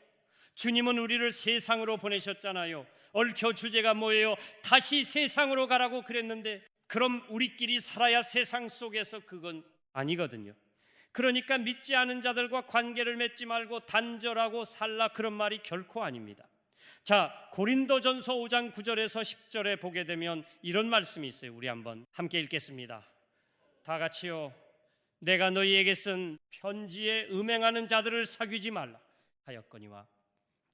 주님은 우리를 세상으로 보내셨잖아요. 얽혀 주제가 뭐예요? 다시 세상으로 가라고 그랬는데, 그럼 우리끼리 살아야 세상 속에서 그건 아니거든요. 그러니까 믿지 않은 자들과 관계를 맺지 말고 단절하고 살라, 그런 말이 결코 아닙니다. 자, 고린도전서 5장 9절에서 10절에 보게 되면 이런 말씀이 있어요. 우리 한번 함께 읽겠습니다. 다 같이요. 내가 너희에게 쓴 편지에 음행하는 자들을 사귀지 말라 하였거니와.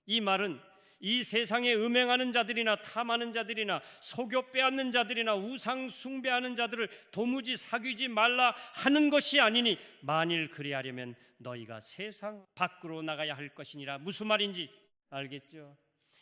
이 말은 이 세상에 음행하는 자들이나 탐하는 자들이나 속여 빼앗는 자들이나 우상 숭배하는 자들을 도무지 사귀지 말라 하는 것이 아니니, 만일 그리하려면 너희가 세상 밖으로 나가야 할 것이니라. 무슨 말인지 알겠죠?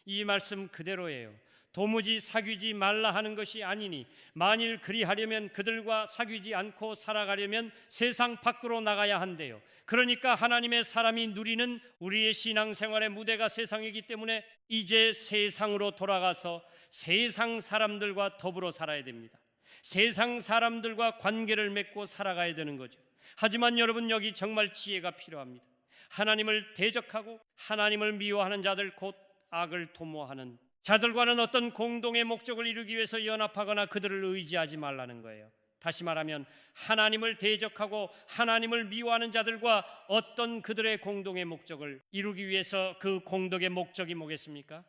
이 말씀 그대로예요. 도무지 사귀지 말라 하는 것이 아니니, 만일 그리하려면 그들과 사귀지 않고 살아가려면 세상 밖으로 나가야 한대요. 그러니까 하나님의 사람이 누리는 우리의 신앙생활의 무대가 세상이기 때문에 이제 세상으로 돌아가서 세상 사람들과 더불어 살아야 됩니다. 세상 사람들과 관계를 맺고 살아가야 되는 거죠. 하지만 여러분, 여기 정말 지혜가 필요합니다. 하나님을 대적하고 하나님을 미워하는 자들, 곧 악을 도모하는 자들과는 어떤 공동의 목적을 이루기 위해서 연합하거나 그들을 의지하지 말라는 거예요. 다시 말하면 하나님을 대적하고 하나님을 미워하는 자들과 어떤 그들의 공동의 목적을 이루기 위해서, 그 공동의 목적이 뭐겠습니까?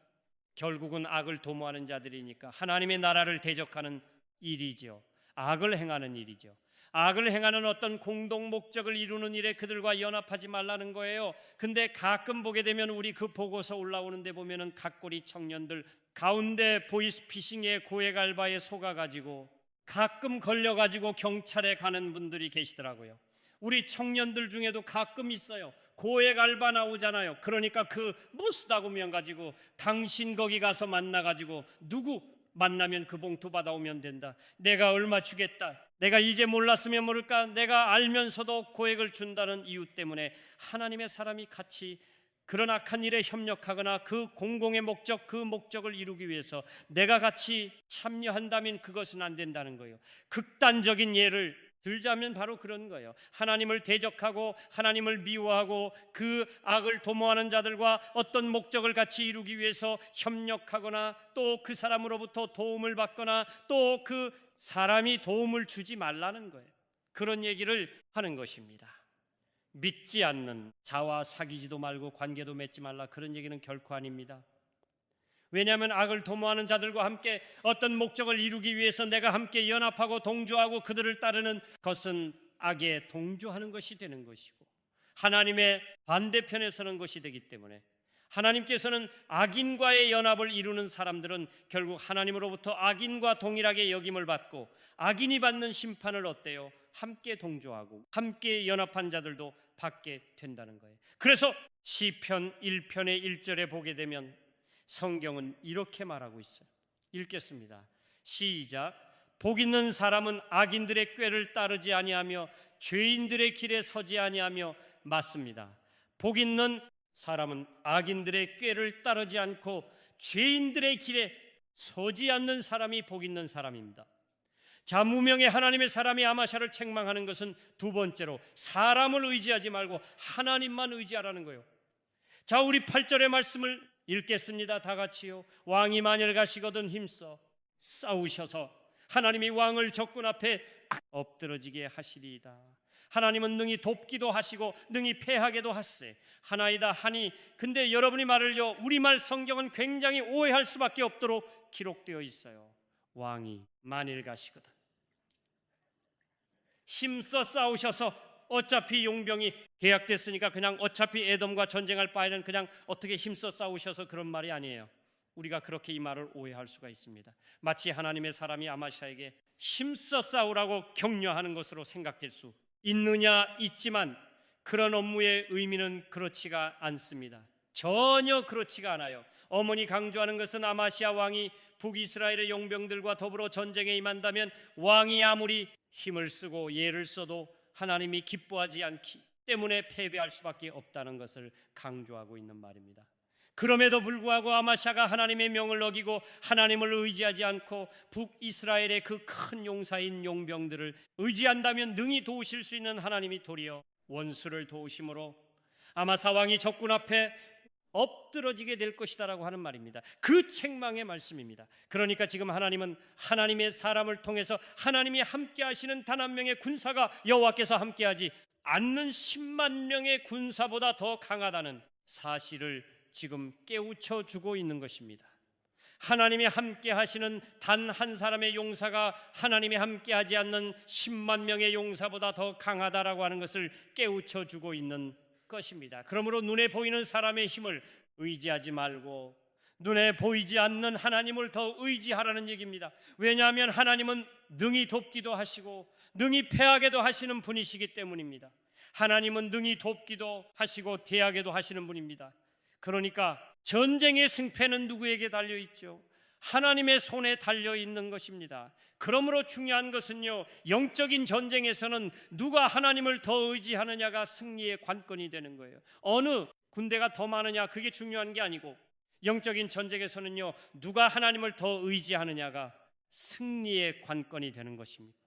결국은 악을 도모하는 자들이니까 하나님의 나라를 대적하는 일이죠. 악을 행하는 일이죠. 악을 행하는 어떤 공동 목적을 이루는 일에 그들과 연합하지 말라는 거예요. 근데 가끔 보게 되면 우리 그 보고서 올라오는데 보면은 각고리 청년들 가운데 보이스피싱에 고액 알바에 속아가지고 가끔 걸려가지고 경찰에 가는 분들이 계시더라고요. 우리 청년들 중에도 가끔 있어요. 고액 알바 나오잖아요. 그러니까 그 무스다구면 가지고 당신 거기 가서 만나가지고 누구 만나면 그 봉투 받아오면 된다. 내가 얼마 주겠다. 내가 이제 몰랐으면 모를까. 내가 알면서도 고액을 준다는 이유 때문에 하나님의 사람이 같이 그런 악한 일에 협력하거나 그 공공의 목적, 그 목적을 이루기 위해서 내가 같이 참여한다면 그것은 안 된다는 거예요. 극단적인 예를 들자면 바로 그런 거예요. 하나님을 대적하고 하나님을 미워하고 그 악을 도모하는 자들과 어떤 목적을 같이 이루기 위해서 협력하거나 또 그 사람으로부터 도움을 받거나 또 그 사람이 도움을 주지 말라는 거예요. 그런 얘기를 하는 것입니다. 믿지 않는 자와 사귀지도 말고 관계도 맺지 말라, 그런 얘기는 결코 아닙니다. 왜냐하면 악을 도모하는 자들과 함께 어떤 목적을 이루기 위해서 내가 함께 연합하고 동조하고 그들을 따르는 것은 악에 동조하는 것이 되는 것이고 하나님의 반대편에 서는 것이 되기 때문에 하나님께서는 악인과의 연합을 이루는 사람들은 결국 하나님으로부터 악인과 동일하게 여김을 받고 악인이 받는 심판을 어때요? 함께 동조하고 함께 연합한 자들도 받게 된다는 거예요. 그래서 시편 1편의 1절에 보게 되면 성경은 이렇게 말하고 있어요. 읽겠습니다. 시작. 복 있는 사람은 악인들의 꾀를 따르지 아니하며 죄인들의 길에 서지 아니하며 맞습니다. 복 있는 사람은 악인들의 꾀를 따르지 않고 죄인들의 길에 서지 않는 사람이 복 있는 사람입니다. 자, 무명의 하나님의 사람이 아마샤를 책망하는 것은 두 번째로 사람을 의지하지 말고 하나님만 의지하라는 거예요. 자, 우리 8절의 말씀을 읽겠습니다. 다 같이요. 왕이 만일 가시거든 힘써 싸우셔서 하나님이 왕을 적군 앞에 엎드러지게 하시리이다. 하나님은 능히 돕기도 하시고 능히 패하게도 하세 하나이다 하니, 근데 여러분이 말을요, 우리말 성경은 굉장히 오해할 수밖에 없도록 기록되어 있어요. 왕이 만일 가시거든 힘써 싸우셔서, 어차피 용병이 계약됐으니까 그냥 어차피 에돔과 전쟁할 바에는 그냥 어떻게 힘써 싸우셔서, 그런 말이 아니에요. 우리가 그렇게 이 말을 오해할 수가 있습니다. 마치 하나님의 사람이 아마샤에게 힘써 싸우라고 격려하는 것으로 생각될 수 있느냐? 있지만 그런 업무의 의미는 그렇지가 않습니다. 전혀 그렇지가 않아요. 어머니 강조하는 것은 아마시아 왕이 북이스라엘의 용병들과 더불어 전쟁에 임한다면 왕이 아무리 힘을 쓰고 예를 써도 하나님이 기뻐하지 않기 때문에 패배할 수밖에 없다는 것을 강조하고 있는 말입니다. 그럼에도 불구하고 아마샤가 하나님의 명을 어기고 하나님을 의지하지 않고 북이스라엘의 그 큰 용사인 용병들을 의지한다면 능히 도우실 수 있는 하나님이 도리어 원수를 도우심으로 아마사 왕이 적군 앞에 엎드러지게 될 것이다라고 하는 말입니다. 그 책망의 말씀입니다. 그러니까 지금 하나님은 하나님의 사람을 통해서 하나님이 함께 하시는 단 한 명의 군사가 여호와께서 함께하지 않는 10만 명의 군사보다 더 강하다는 사실을 지금 깨우쳐 주고 있는 것입니다. 하나님이 함께 하시는 단 한 사람의 용사가 하나님이 함께 하지 않는 10만 명의 용사보다 더 강하다라고 하는 것을 깨우쳐 주고 있는 것입니다. 그러므로 눈에 보이는 사람의 힘을 의지하지 말고 눈에 보이지 않는 하나님을 더 의지하라는 얘기입니다. 왜냐하면 하나님은 능히 돕기도 하시고 능히 패하게도 하시는 분이시기 때문입니다. 하나님은 능히 돕기도 하시고 대하게도 하시는 분입니다. 그러니까 전쟁의 승패는 누구에게 달려있죠? 하나님의 손에 달려있는 것입니다. 그러므로 중요한 것은요, 영적인 전쟁에서는 누가 하나님을 더 의지하느냐가 승리의 관건이 되는 거예요. 어느 군대가 더 많으냐, 그게 중요한 게 아니고 영적인 전쟁에서는요, 누가 하나님을 더 의지하느냐가 승리의 관건이 되는 것입니다.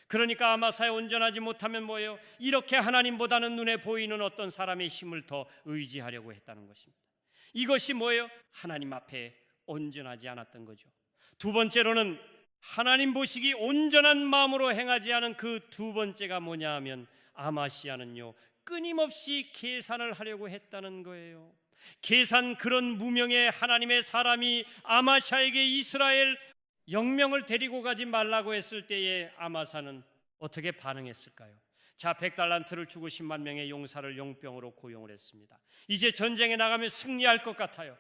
그러니까 아마사에 온전하지 못하면 뭐예요? 이렇게 하나님보다는 눈에 보이는 어떤 사람의 힘을 더 의지하려고 했다는 것입니다. 이것이 뭐예요? 하나님 앞에 온전하지 않았던 거죠. 두 번째로는 하나님 보시기 온전한 마음으로 행하지 않은 그 두 번째가 뭐냐 하면 아마시아는요, 끊임없이 계산을 하려고 했다는 거예요. 계산, 그런 무명의 하나님의 사람이 아마시아에게 이스라엘 영명을 데리고 가지 말라고 했을 때에 아마사는 어떻게 반응했을까요? 자, 100달란트를 주고 10만 명의 용사를 용병으로 고용을 했습니다. 이제 전쟁에 나가면 승리할 것 같아요.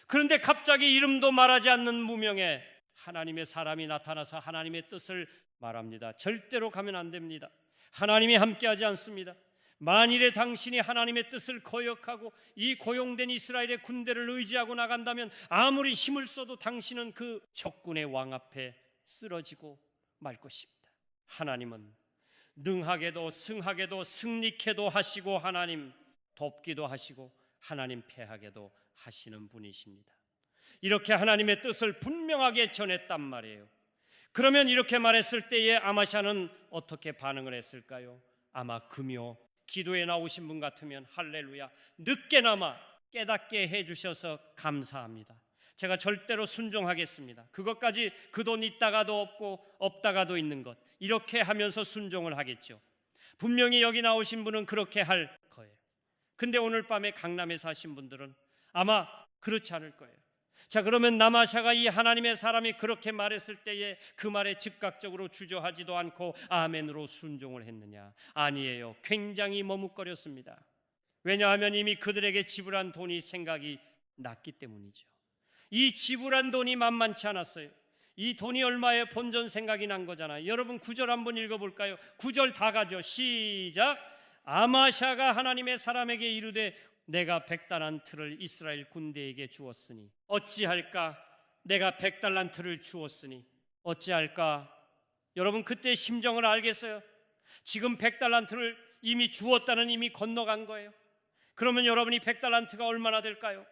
그런데 갑자기 이름도 말하지 않는 무명의 하나님의 사람이 나타나서 하나님의 뜻을 말합니다. 절대로 가면 안 됩니다. 하나님이 함께하지 않습니다. 만일에 당신이 하나님의 뜻을 거역하고 이 고용된 이스라엘의 군대를 의지하고 나간다면 아무리 힘을 써도 당신은 그 적군의 왕 앞에 쓰러지고 말 것입니다. 하나님은 능하게도 승하게도 승리케도 하시고 하나님 돕기도 하시고 하나님 패하게도 하시는 분이십니다. 이렇게 하나님의 뜻을 분명하게 전했단 말이에요. 그러면 이렇게 말했을 때에 아마샤는 어떻게 반응을 했을까요? 아마 금요 기도에 나오신 분 같으면 할렐루야, 늦게나마 깨닫게 해주셔서 감사합니다. 제가 절대로 순종하겠습니다. 그것까지 그 돈 있다가도 없고 없다가도 있는 것, 이렇게 하면서 순종을 하겠죠. 분명히 여기 나오신 분은 그렇게 할 거예요. 근데 오늘 밤에 강남에 사신 분들은 아마 그렇지 않을 거예요. 자, 그러면 나마샤가 이 하나님의 사람이 그렇게 말했을 때에 그 말에 즉각적으로 주저하지도 않고 아멘으로 순종을 했느냐? 아니에요. 굉장히 머뭇거렸습니다. 왜냐하면 이미 그들에게 지불한 돈이 생각이 났기 때문이죠. 이 지불한 돈이 만만치 않았어요. 이 돈이 얼마에 본전 생각이 난 거잖아요. 여러분 9절 한번 읽어볼까요? 9절 다 가죠. 시작. 아마샤가 하나님의 사람에게 이르되 내가 100달란트를 이스라엘 군대에게 주었으니 어찌할까? 내가 100달란트를 주었으니 어찌할까? 여러분 그때 심정을 알겠어요? 지금 100달란트를 이미 주었다는 이미 건너간 거예요. 그러면 여러분이 100달란트가 얼마나 될까요?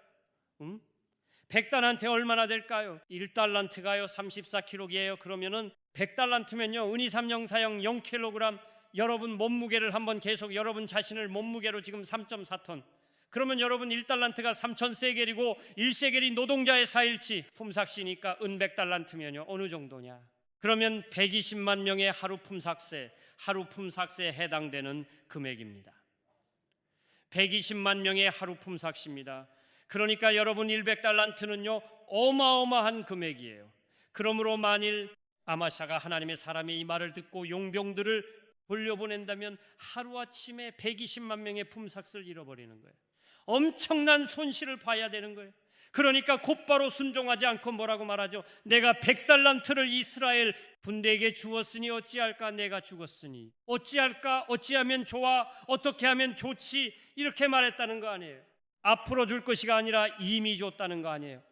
100달란트에 얼마나 될까요? 1달란트가요 34kg이에요. 그러면은 100달란트면요 은이 3영사형 0kg, 여러분 몸무게를 한번 계속 여러분 자신을 몸무게로 지금 3.4톤, 그러면 여러분 1달란트가 3,000세겔이고 1세겔이 노동자의 4일치, 품삯이니까 은 100달란트면요 어느 정도냐? 그러면 120만 명의 하루 품삯에 해당되는 금액입니다. 120만 명의 하루 품삯입니다. 그러니까 여러분 100달란트는요 어마어마한 금액이에요. 그러므로 만일 아마샤가 하나님의 사람의 이 말을 듣고 용병들을 돌려보낸다면 하루아침에 120만 명의 품삯을 잃어버리는 거예요. 엄청난 손실을 봐야 되는 거예요. 그러니까 곧바로 순종하지 않고 뭐라고 말하죠? 내가 100달란트를 이스라엘 군대에게 주었으니 어찌할까? 내가 죽었으니 어찌할까? 어찌하면 좋아? 어떻게 하면 좋지? 이렇게 말했다는 거 아니에요. 앞으로 줄 것이가 아니라 이미 줬다는 거 아니에요.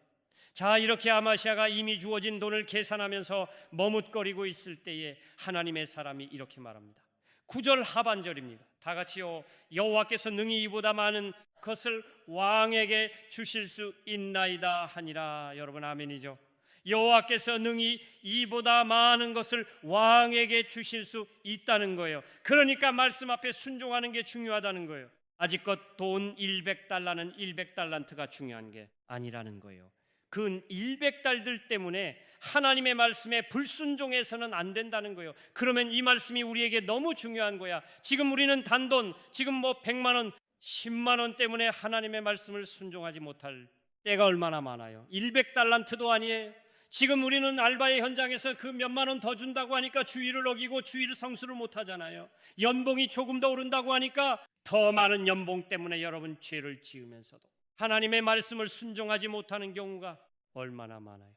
자, 이렇게 아마시아가 이미 주어진 돈을 계산하면서 머뭇거리고 있을 때에 하나님의 사람이 이렇게 말합니다. 9절 하반절입니다. 다 같이요. 여호와께서 능히 이보다 많은 것을 왕에게 주실 수 있나이다 하니라. 여러분 아멘이죠. 여호와께서 능히 이보다 많은 것을 왕에게 주실 수 있다는 거예요. 그러니까 말씀 앞에 순종하는 게 중요하다는 거예요. 아직껏 돈 100달러는 100달란트가 중요한 게 아니라는 거예요. 그 100달들 때문에 하나님의 말씀에 불순종해서는 안 된다는 거예요. 그러면 이 말씀이 우리에게 너무 중요한 거야. 지금 우리는 단돈, 지금 100만 원, 10만 원 때문에 하나님의 말씀을 순종하지 못할 때가 얼마나 많아요. 100달란트도 아니에요. 지금 우리는 알바의 현장에서 그 몇만 원 더 준다고 하니까 주의를 어기고 주의를 성수를 못 하잖아요. 연봉이 조금 더 오른다고 하니까 더 많은 연봉 때문에 여러분 죄를 지으면서도 하나님의 말씀을 순종하지 못하는 경우가 얼마나 많아요.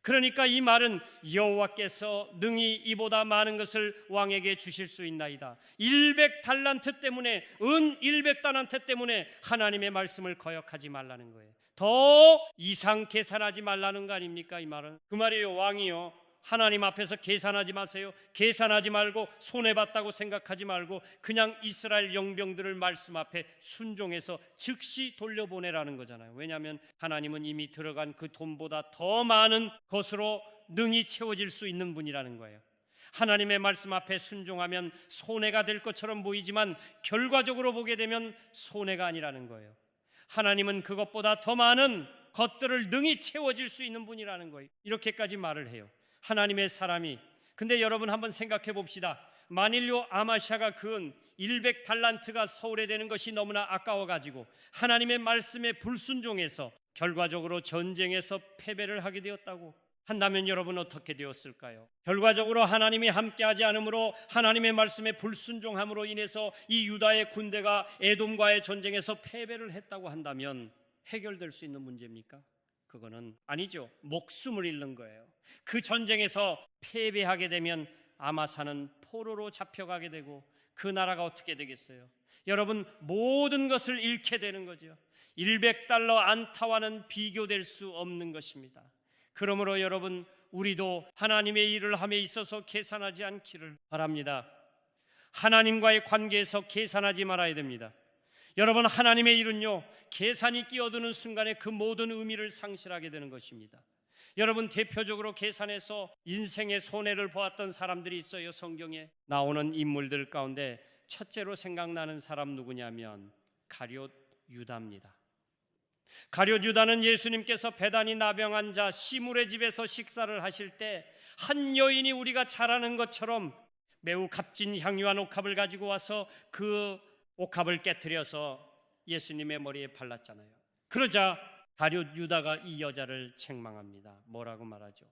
그러니까 이 말은 여호와께서 능히 이보다 많은 것을 왕에게 주실 수 있나이다. 100달란트 때문에, 은 100달란트 때문에 하나님의 말씀을 거역하지 말라는 거예요. 더 이상 계산하지 말라는 거 아닙니까? 이 말은 그 말이에요. 왕이요, 하나님 앞에서 계산하지 마세요. 계산하지 말고 손해봤다고 생각하지 말고 그냥 이스라엘 용병들을 말씀 앞에 순종해서 즉시 돌려보내라는 거잖아요. 왜냐하면 하나님은 이미 들어간 그 돈보다 더 많은 것으로 능히 채워질 수 있는 분이라는 거예요. 하나님의 말씀 앞에 순종하면 손해가 될 것처럼 보이지만 결과적으로 보게 되면 손해가 아니라는 거예요. 하나님은 그것보다 더 많은 것들을 능히 채워질 수 있는 분이라는 거예요. 이렇게까지 말을 해요. 하나님의 사람이. 근데 여러분 한번 생각해 봅시다. 만일요 아마샤가 그은 100달란트가 소홀되는 것이 너무나 아까워가지고 하나님의 말씀에 불순종해서 결과적으로 전쟁에서 패배를 하게 되었다고 한다면 여러분 어떻게 되었을까요? 결과적으로 하나님이 함께하지 않으므로, 하나님의 말씀에 불순종함으로 인해서 이 유다의 군대가 에돔과의 전쟁에서 패배를 했다고 한다면 해결될 수 있는 문제입니까? 그거는 아니죠. 목숨을 잃는 거예요. 그 전쟁에서 패배하게 되면 아마사는 포로로 잡혀가게 되고 그 나라가 어떻게 되겠어요? 여러분, 모든 것을 잃게 되는 거죠. 100달러 안타와는 비교될 수 없는 것입니다. 그러므로 여러분, 우리도 하나님의 일을 함에 있어서 계산하지 않기를 바랍니다. 하나님과의 관계에서 계산하지 말아야 됩니다. 여러분, 하나님의 일은요, 계산이 끼어드는 순간에 그 모든 의미를 상실하게 되는 것입니다. 여러분, 대표적으로 계산에서 인생의 손해를 보았던 사람들이 있어요. 성경에 나오는 인물들 가운데 첫째로 생각나는 사람 누구냐면 가룟 유다입니다. 가룟 유다는 예수님께서 배단이 나병한 자 시물의 집에서 식사를 하실 때 한 여인이 우리가 잘 아는 것처럼 매우 값진 향유한 옥합을 가지고 와서 그 옥합을 깨트려서 예수님의 머리에 발랐잖아요. 그러자 가룟 유다가 이 여자를 책망합니다. 뭐라고 말하죠?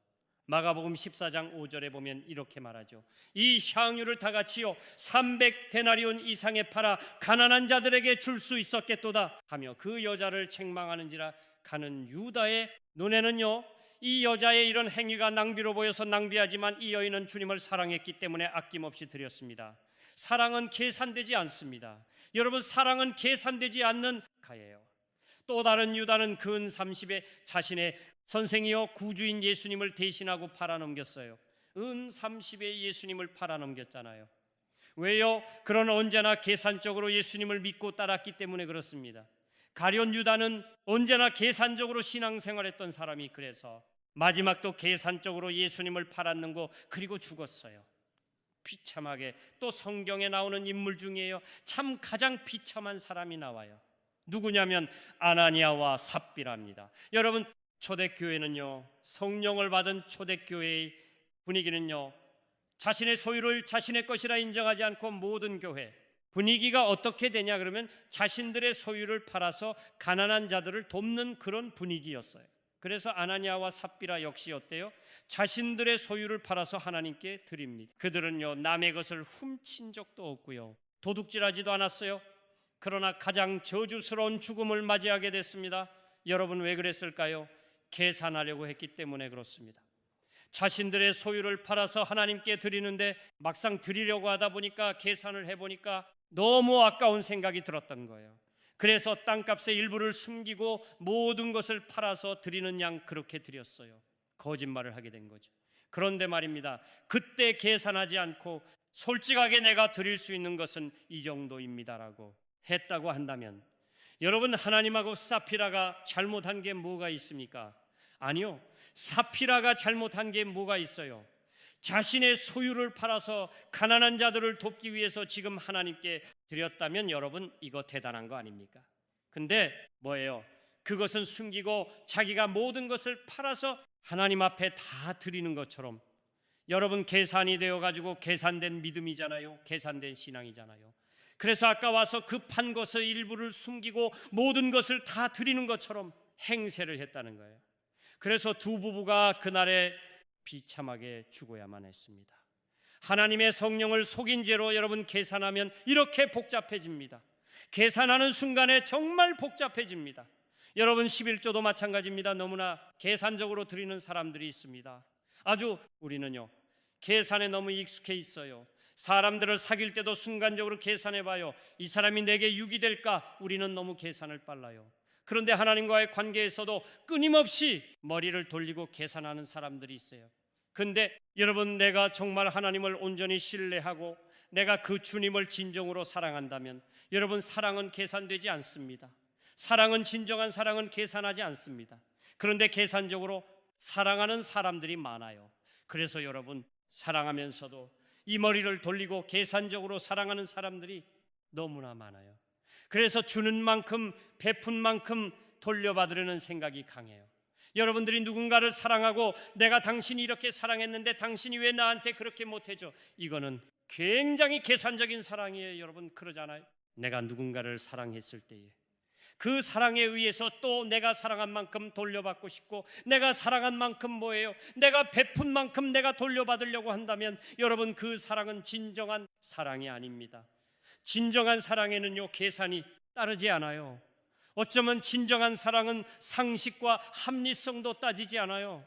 마가복음 14장 5절에 보면 이렇게 말하죠. 이 향유를 다 같이요 300데나리온 이상에 팔아 가난한 자들에게 줄 수 있었겠도다 하며 그 여자를 책망하는지라. 가는 유다의 눈에는요, 이 여자의 이런 행위가 낭비로 보여서 낭비하지만 이 여인은 주님을 사랑했기 때문에 아낌없이 드렸습니다. 사랑은 계산되지 않습니다. 여러분, 사랑은 계산되지 않는 가예요. 또 다른 유다는 근 30에 자신의 선생이요 구주인 예수님을 대신하고 팔아넘겼어요. 은 30에 예수님을 팔아넘겼잖아요. 왜요? 그런 언제나 계산적으로 예수님을 믿고 따랐기 때문에 그렇습니다. 가룟 유다는 언제나 계산적으로 신앙생활했던 사람이, 그래서 마지막도 계산적으로 예수님을 팔았는고 그리고 죽었어요. 비참하게. 또 성경에 나오는 인물 중에요, 참 가장 비참한 사람이 나와요. 누구냐면 아나니아와 삽비라입니다. 여러분, 초대교회는요, 성령을 받은 초대교회의 분위기는요, 자신의 소유를 자신의 것이라 인정하지 않고 모든 교회 분위기가 어떻게 되냐 그러면 자신들의 소유를 팔아서 가난한 자들을 돕는 그런 분위기였어요. 그래서 아나니아와 삽비라 역시 어때요? 자신들의 소유를 팔아서 하나님께 드립니다. 그들은요, 남의 것을 훔친 적도 없고요, 도둑질하지도 않았어요. 그러나 가장 저주스러운 죽음을 맞이하게 됐습니다. 여러분, 왜 그랬을까요? 계산하려고 했기 때문에 그렇습니다. 자신들의 소유를 팔아서 하나님께 드리는데 막상 드리려고 하다 보니까 계산을 해보니까 너무 아까운 생각이 들었던 거예요. 그래서 땅값의 일부를 숨기고 모든 것을 팔아서 드리는 양 그렇게 드렸어요. 거짓말을 하게 된 거죠. 그런데 말입니다, 그때 계산하지 않고 솔직하게 내가 드릴 수 있는 것은 이 정도입니다라고 했다고 한다면, 여러분, 하나님하고 사피라가 잘못한 게 뭐가 있습니까? 아니요, 사피라가 잘못한 게 뭐가 있어요? 자신의 소유를 팔아서 가난한 자들을 돕기 위해서 지금 하나님께 드렸다면 여러분, 이거 대단한 거 아닙니까? 근데 뭐예요? 그것은 숨기고 자기가 모든 것을 팔아서 하나님 앞에 다 드리는 것처럼, 여러분, 계산이 되어가지고 계산된 믿음이잖아요. 계산된 신앙이잖아요. 그래서 아까 와서 그 판 것의 일부를 숨기고 모든 것을 다 드리는 것처럼 행세를 했다는 거예요. 그래서 두 부부가 그날에 비참하게 죽어야만 했습니다. 하나님의 성령을 속인 죄로 여러분 계산하면 이렇게 복잡해집니다. 계산하는 순간에 정말 복잡해집니다. 여러분, 11조도 마찬가지입니다. 너무나 계산적으로 드리는 사람들이 있습니다. 아주 우리는요, 계산에 너무 익숙해 있어요. 사람들을 사귈 때도 순간적으로 계산해봐요. 이 사람이 내게 유익이 될까? 우리는 너무 계산을 빨라요. 그런데 하나님과의 관계에서도 끊임없이 머리를 돌리고 계산하는 사람들이 있어요. 근데 여러분, 내가 정말 하나님을 온전히 신뢰하고 내가 그 주님을 진정으로 사랑한다면 여러분, 사랑은 계산되지 않습니다. 사랑은, 진정한 사랑은 계산하지 않습니다. 그런데 계산적으로 사랑하는 사람들이 많아요. 그래서 여러분, 사랑하면서도 이 머리를 돌리고 계산적으로 사랑하는 사람들이 너무나 많아요. 그래서 주는 만큼 베푼 만큼 돌려받으려는 생각이 강해요. 여러분들이 누군가를 사랑하고 내가 당신이 이렇게 사랑했는데 당신이 왜 나한테 그렇게 못해줘? 이거는 굉장히 계산적인 사랑이에요. 여러분, 그러잖아요. 내가 누군가를 사랑했을 때에 그 사랑에 의해서 또 내가 사랑한 만큼 돌려받고 싶고, 내가 사랑한 만큼 뭐예요? 내가 베푼 만큼 내가 돌려받으려고 한다면 여러분, 그 사랑은 진정한 사랑이 아닙니다. 진정한 사랑에는요, 계산이 따르지 않아요. 어쩌면 진정한 사랑은 상식과 합리성도 따지지 않아요.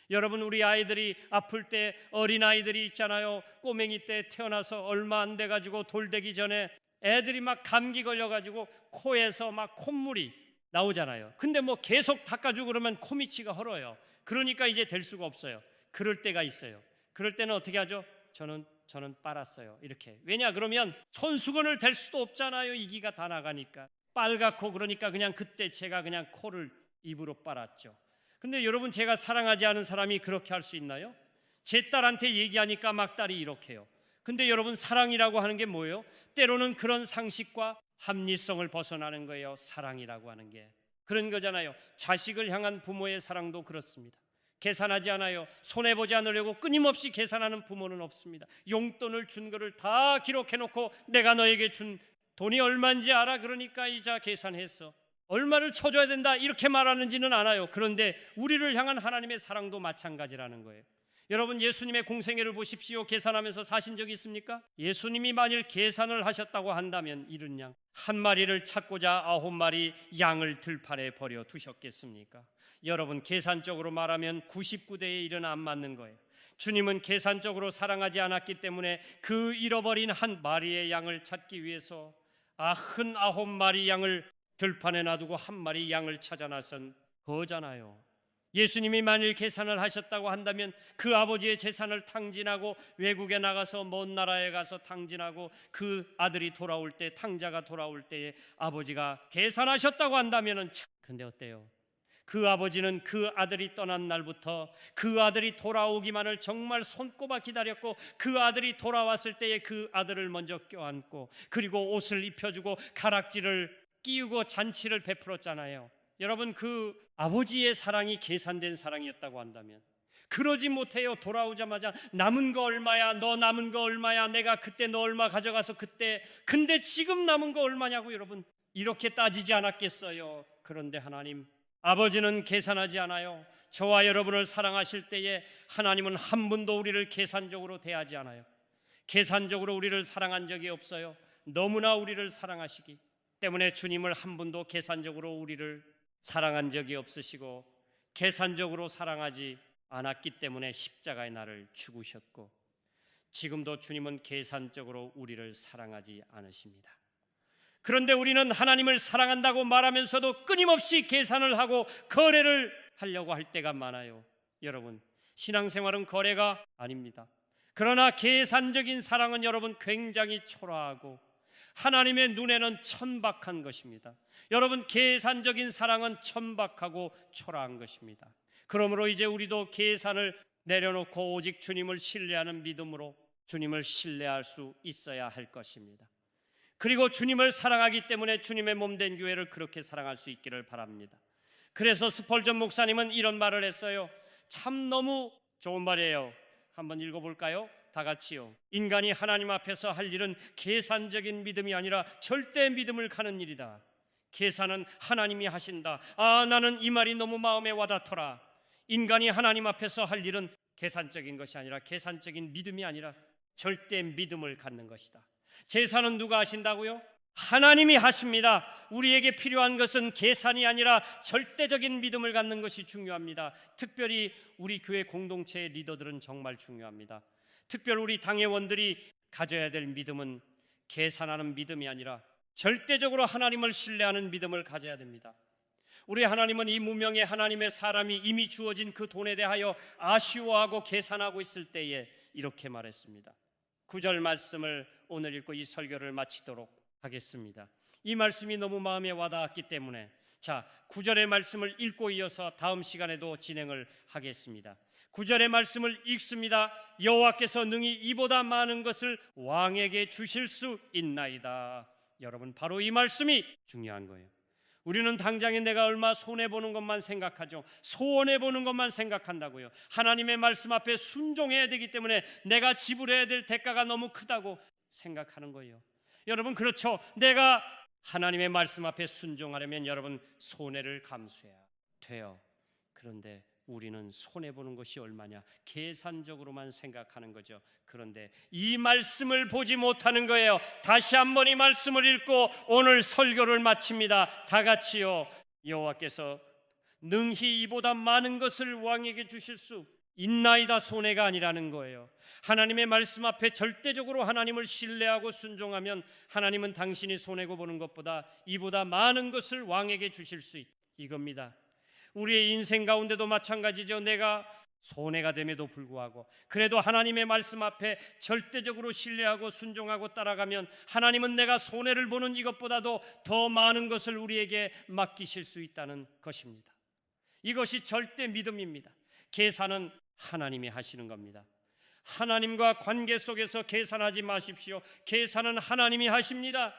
여러분, 우리 아이들이 아플 때, 어린아이들이 있잖아요. 꼬맹이 때 태어나서 얼마 안 돼가지고 돌되기 전에 애들이 막 감기 걸려가지고 코에서 막 콧물이 나오잖아요. 근데 뭐 계속 닦아주고 그러면 코밑이가 헐어요. 그러니까 이제 될 수가 없어요. 그럴 때가 있어요. 그럴 때는 어떻게 하죠? 저는 빨았어요. 이렇게. 왜냐 그러면 손수건을 댈 수도 없잖아요. 이기가 다 나가니까. 빨갛고 그러니까 그냥 그때 제가 그냥 코를 입으로 빨았죠. 근데 여러분, 제가 사랑하지 않은 사람이 그렇게 할 수 있나요? 제 딸한테 얘기하니까 막 딸이 이렇게 해요. 근데 여러분, 사랑이라고 하는 게 뭐예요? 때로는 그런 상식과 합리성을 벗어나는 거예요. 사랑이라고 하는 게 그런 거잖아요. 자식을 향한 부모의 사랑도 그렇습니다. 계산하지 않아요. 손해보지 않으려고 끊임없이 계산하는 부모는 없습니다. 용돈을 준 거를 다 기록해놓고 내가 너에게 준 돈이 얼마인지 알아? 그러니까 이자 계산했어. 얼마를 쳐줘야 된다 이렇게 말하는지는 않아요. 그런데 우리를 향한 하나님의 사랑도 마찬가지라는 거예요. 여러분, 예수님의 공생애를 보십시오. 계산하면서 사신 적이 있습니까? 예수님이 만일 계산을 하셨다고 한다면 이른 양 한 마리를 찾고자 9마리 양을 들판에 버려 두셨겠습니까? 여러분, 계산적으로 말하면 99대에 1은 안 맞는 거예요. 주님은 계산적으로 사랑하지 않았기 때문에 그 잃어버린 한 마리의 양을 찾기 위해서 99마리 양을 들판에 놔두고 한 마리 양을 찾아 나선 거잖아요. 예수님이 만일 계산을 하셨다고 한다면 그 아버지의 재산을 탕진하고 외국에 나가서 먼 나라에 가서 탕진하고 그 아들이 돌아올 때, 탕자가 돌아올 때에 아버지가 계산하셨다고 한다면 근데 어때요? 그 아버지는 그 아들이 떠난 날부터 그 아들이 돌아오기만을 정말 손꼽아 기다렸고, 그 아들이 돌아왔을 때에 그 아들을 먼저 껴안고 그리고 옷을 입혀주고 가락지를 끼우고 잔치를 베풀었잖아요. 여러분, 그 아버지의 사랑이 계산된 사랑이었다고 한다면 그러지 못해요. 돌아오자마자 남은 거 얼마야? 너 남은 거 얼마야? 내가 그때 너 얼마 가져가서 그때, 근데 지금 남은 거 얼마냐고. 여러분, 이렇게 따지지 않았겠어요? 그런데 하나님 아버지는 계산하지 않아요. 저와 여러분을 사랑하실 때에 하나님은 한 번도 우리를 계산적으로 대하지 않아요. 계산적으로 우리를 사랑한 적이 없어요. 너무나 우리를 사랑하시기 때문에 주님을 한 번도 계산적으로 우리를 사랑한 적이 없으시고 계산적으로 사랑하지 않았기 때문에 십자가의 날을 죽으셨고, 지금도 주님은 계산적으로 우리를 사랑하지 않으십니다. 그런데 우리는 하나님을 사랑한다고 말하면서도 끊임없이 계산을 하고 거래를 하려고 할 때가 많아요. 여러분, 신앙생활은 거래가 아닙니다. 그러나 계산적인 사랑은 여러분 굉장히 초라하고 하나님의 눈에는 천박한 것입니다. 여러분, 계산적인 사랑은 천박하고 초라한 것입니다. 그러므로 이제 우리도 계산을 내려놓고 오직 주님을 신뢰하는 믿음으로 주님을 신뢰할 수 있어야 할 것입니다. 그리고 주님을 사랑하기 때문에 주님의 몸된 교회를 그렇게 사랑할 수 있기를 바랍니다. 그래서 스펄전 목사님은 이런 말을 했어요. 참 너무 좋은 말이에요. 한번 읽어볼까요? 다 같이요. 인간이 하나님 앞에서 할 일은 계산적인 믿음이 아니라 절대 믿음을 가는 일이다. 계산은 하나님이 하신다. 나는 이 말이 너무 마음에 와닿더라. 인간이 하나님 앞에서 할 일은 계산적인 것이 아니라, 계산적인 믿음이 아니라 절대 믿음을 갖는 것이다. 제사는 누가 하신다고요? 하나님이 하십니다. 우리에게 필요한 것은 계산이 아니라 절대적인 믿음을 갖는 것이 중요합니다. 특별히 우리 교회 공동체의 리더들은 정말 중요합니다. 특별히 우리 당회원들이 가져야 될 믿음은 계산하는 믿음이 아니라 절대적으로 하나님을 신뢰하는 믿음을 가져야 됩니다. 우리 하나님은 이 무명의 하나님의 사람이 이미 주어진 그 돈에 대하여 아쉬워하고 계산하고 있을 때에 이렇게 말했습니다. 9절 말씀을 오늘 읽고 이 설교를 마치도록 하겠습니다. 이 말씀이 너무 마음에 와닿았기 때문에 9절의 말씀을 읽고 이어서 다음 시간에도 진행을 하겠습니다. 9절의 말씀을 읽습니다. 여호와께서 능히 이보다 많은 것을 왕에게 주실 수 있나이다. 여러분, 바로 이 말씀이 중요한 거예요. 우리는 당장에 내가 얼마 손해보는 것만 생각하죠. 소원해보는 것만 생각한다고요. 하나님의 말씀 앞에 순종해야 되기 때문에 내가 지불해야 될 대가가 너무 크다고 생각하는 거예요. 여러분, 그렇죠. 내가 하나님의 말씀 앞에 순종하려면 여러분 손해를 감수해야 돼요. 그런데 우리는 손해보는 것이 얼마냐? 계산적으로만 생각하는 거죠. 그런데 이 말씀을 보지 못하는 거예요. 다시 한번 이 말씀을 읽고 오늘 설교를 마칩니다. 다 같이요. 여호와께서 능히 이보다 많은 것을 왕에게 주실 수 있나이다 손해가 아니라는 거예요. 하나님의 말씀 앞에 절대적으로 하나님을 신뢰하고 순종하면 하나님은 당신이 손해고 보는 것보다 이보다 많은 것을 왕에게 주실 수 있다, 이겁니다. 우리의 인생 가운데도 마찬가지죠. 내가 손해가 됨에도 불구하고 그래도 하나님의 말씀 앞에 절대적으로 신뢰하고 순종하고 따라가면 하나님은 내가 손해를 보는 이것보다도 더 많은 것을 우리에게 맡기실 수 있다는 것입니다. 이것이 절대 믿음입니다. 계산은 하나님이 하시는 겁니다. 하나님과 관계 속에서 계산하지 마십시오. 계산은 하나님이 하십니다.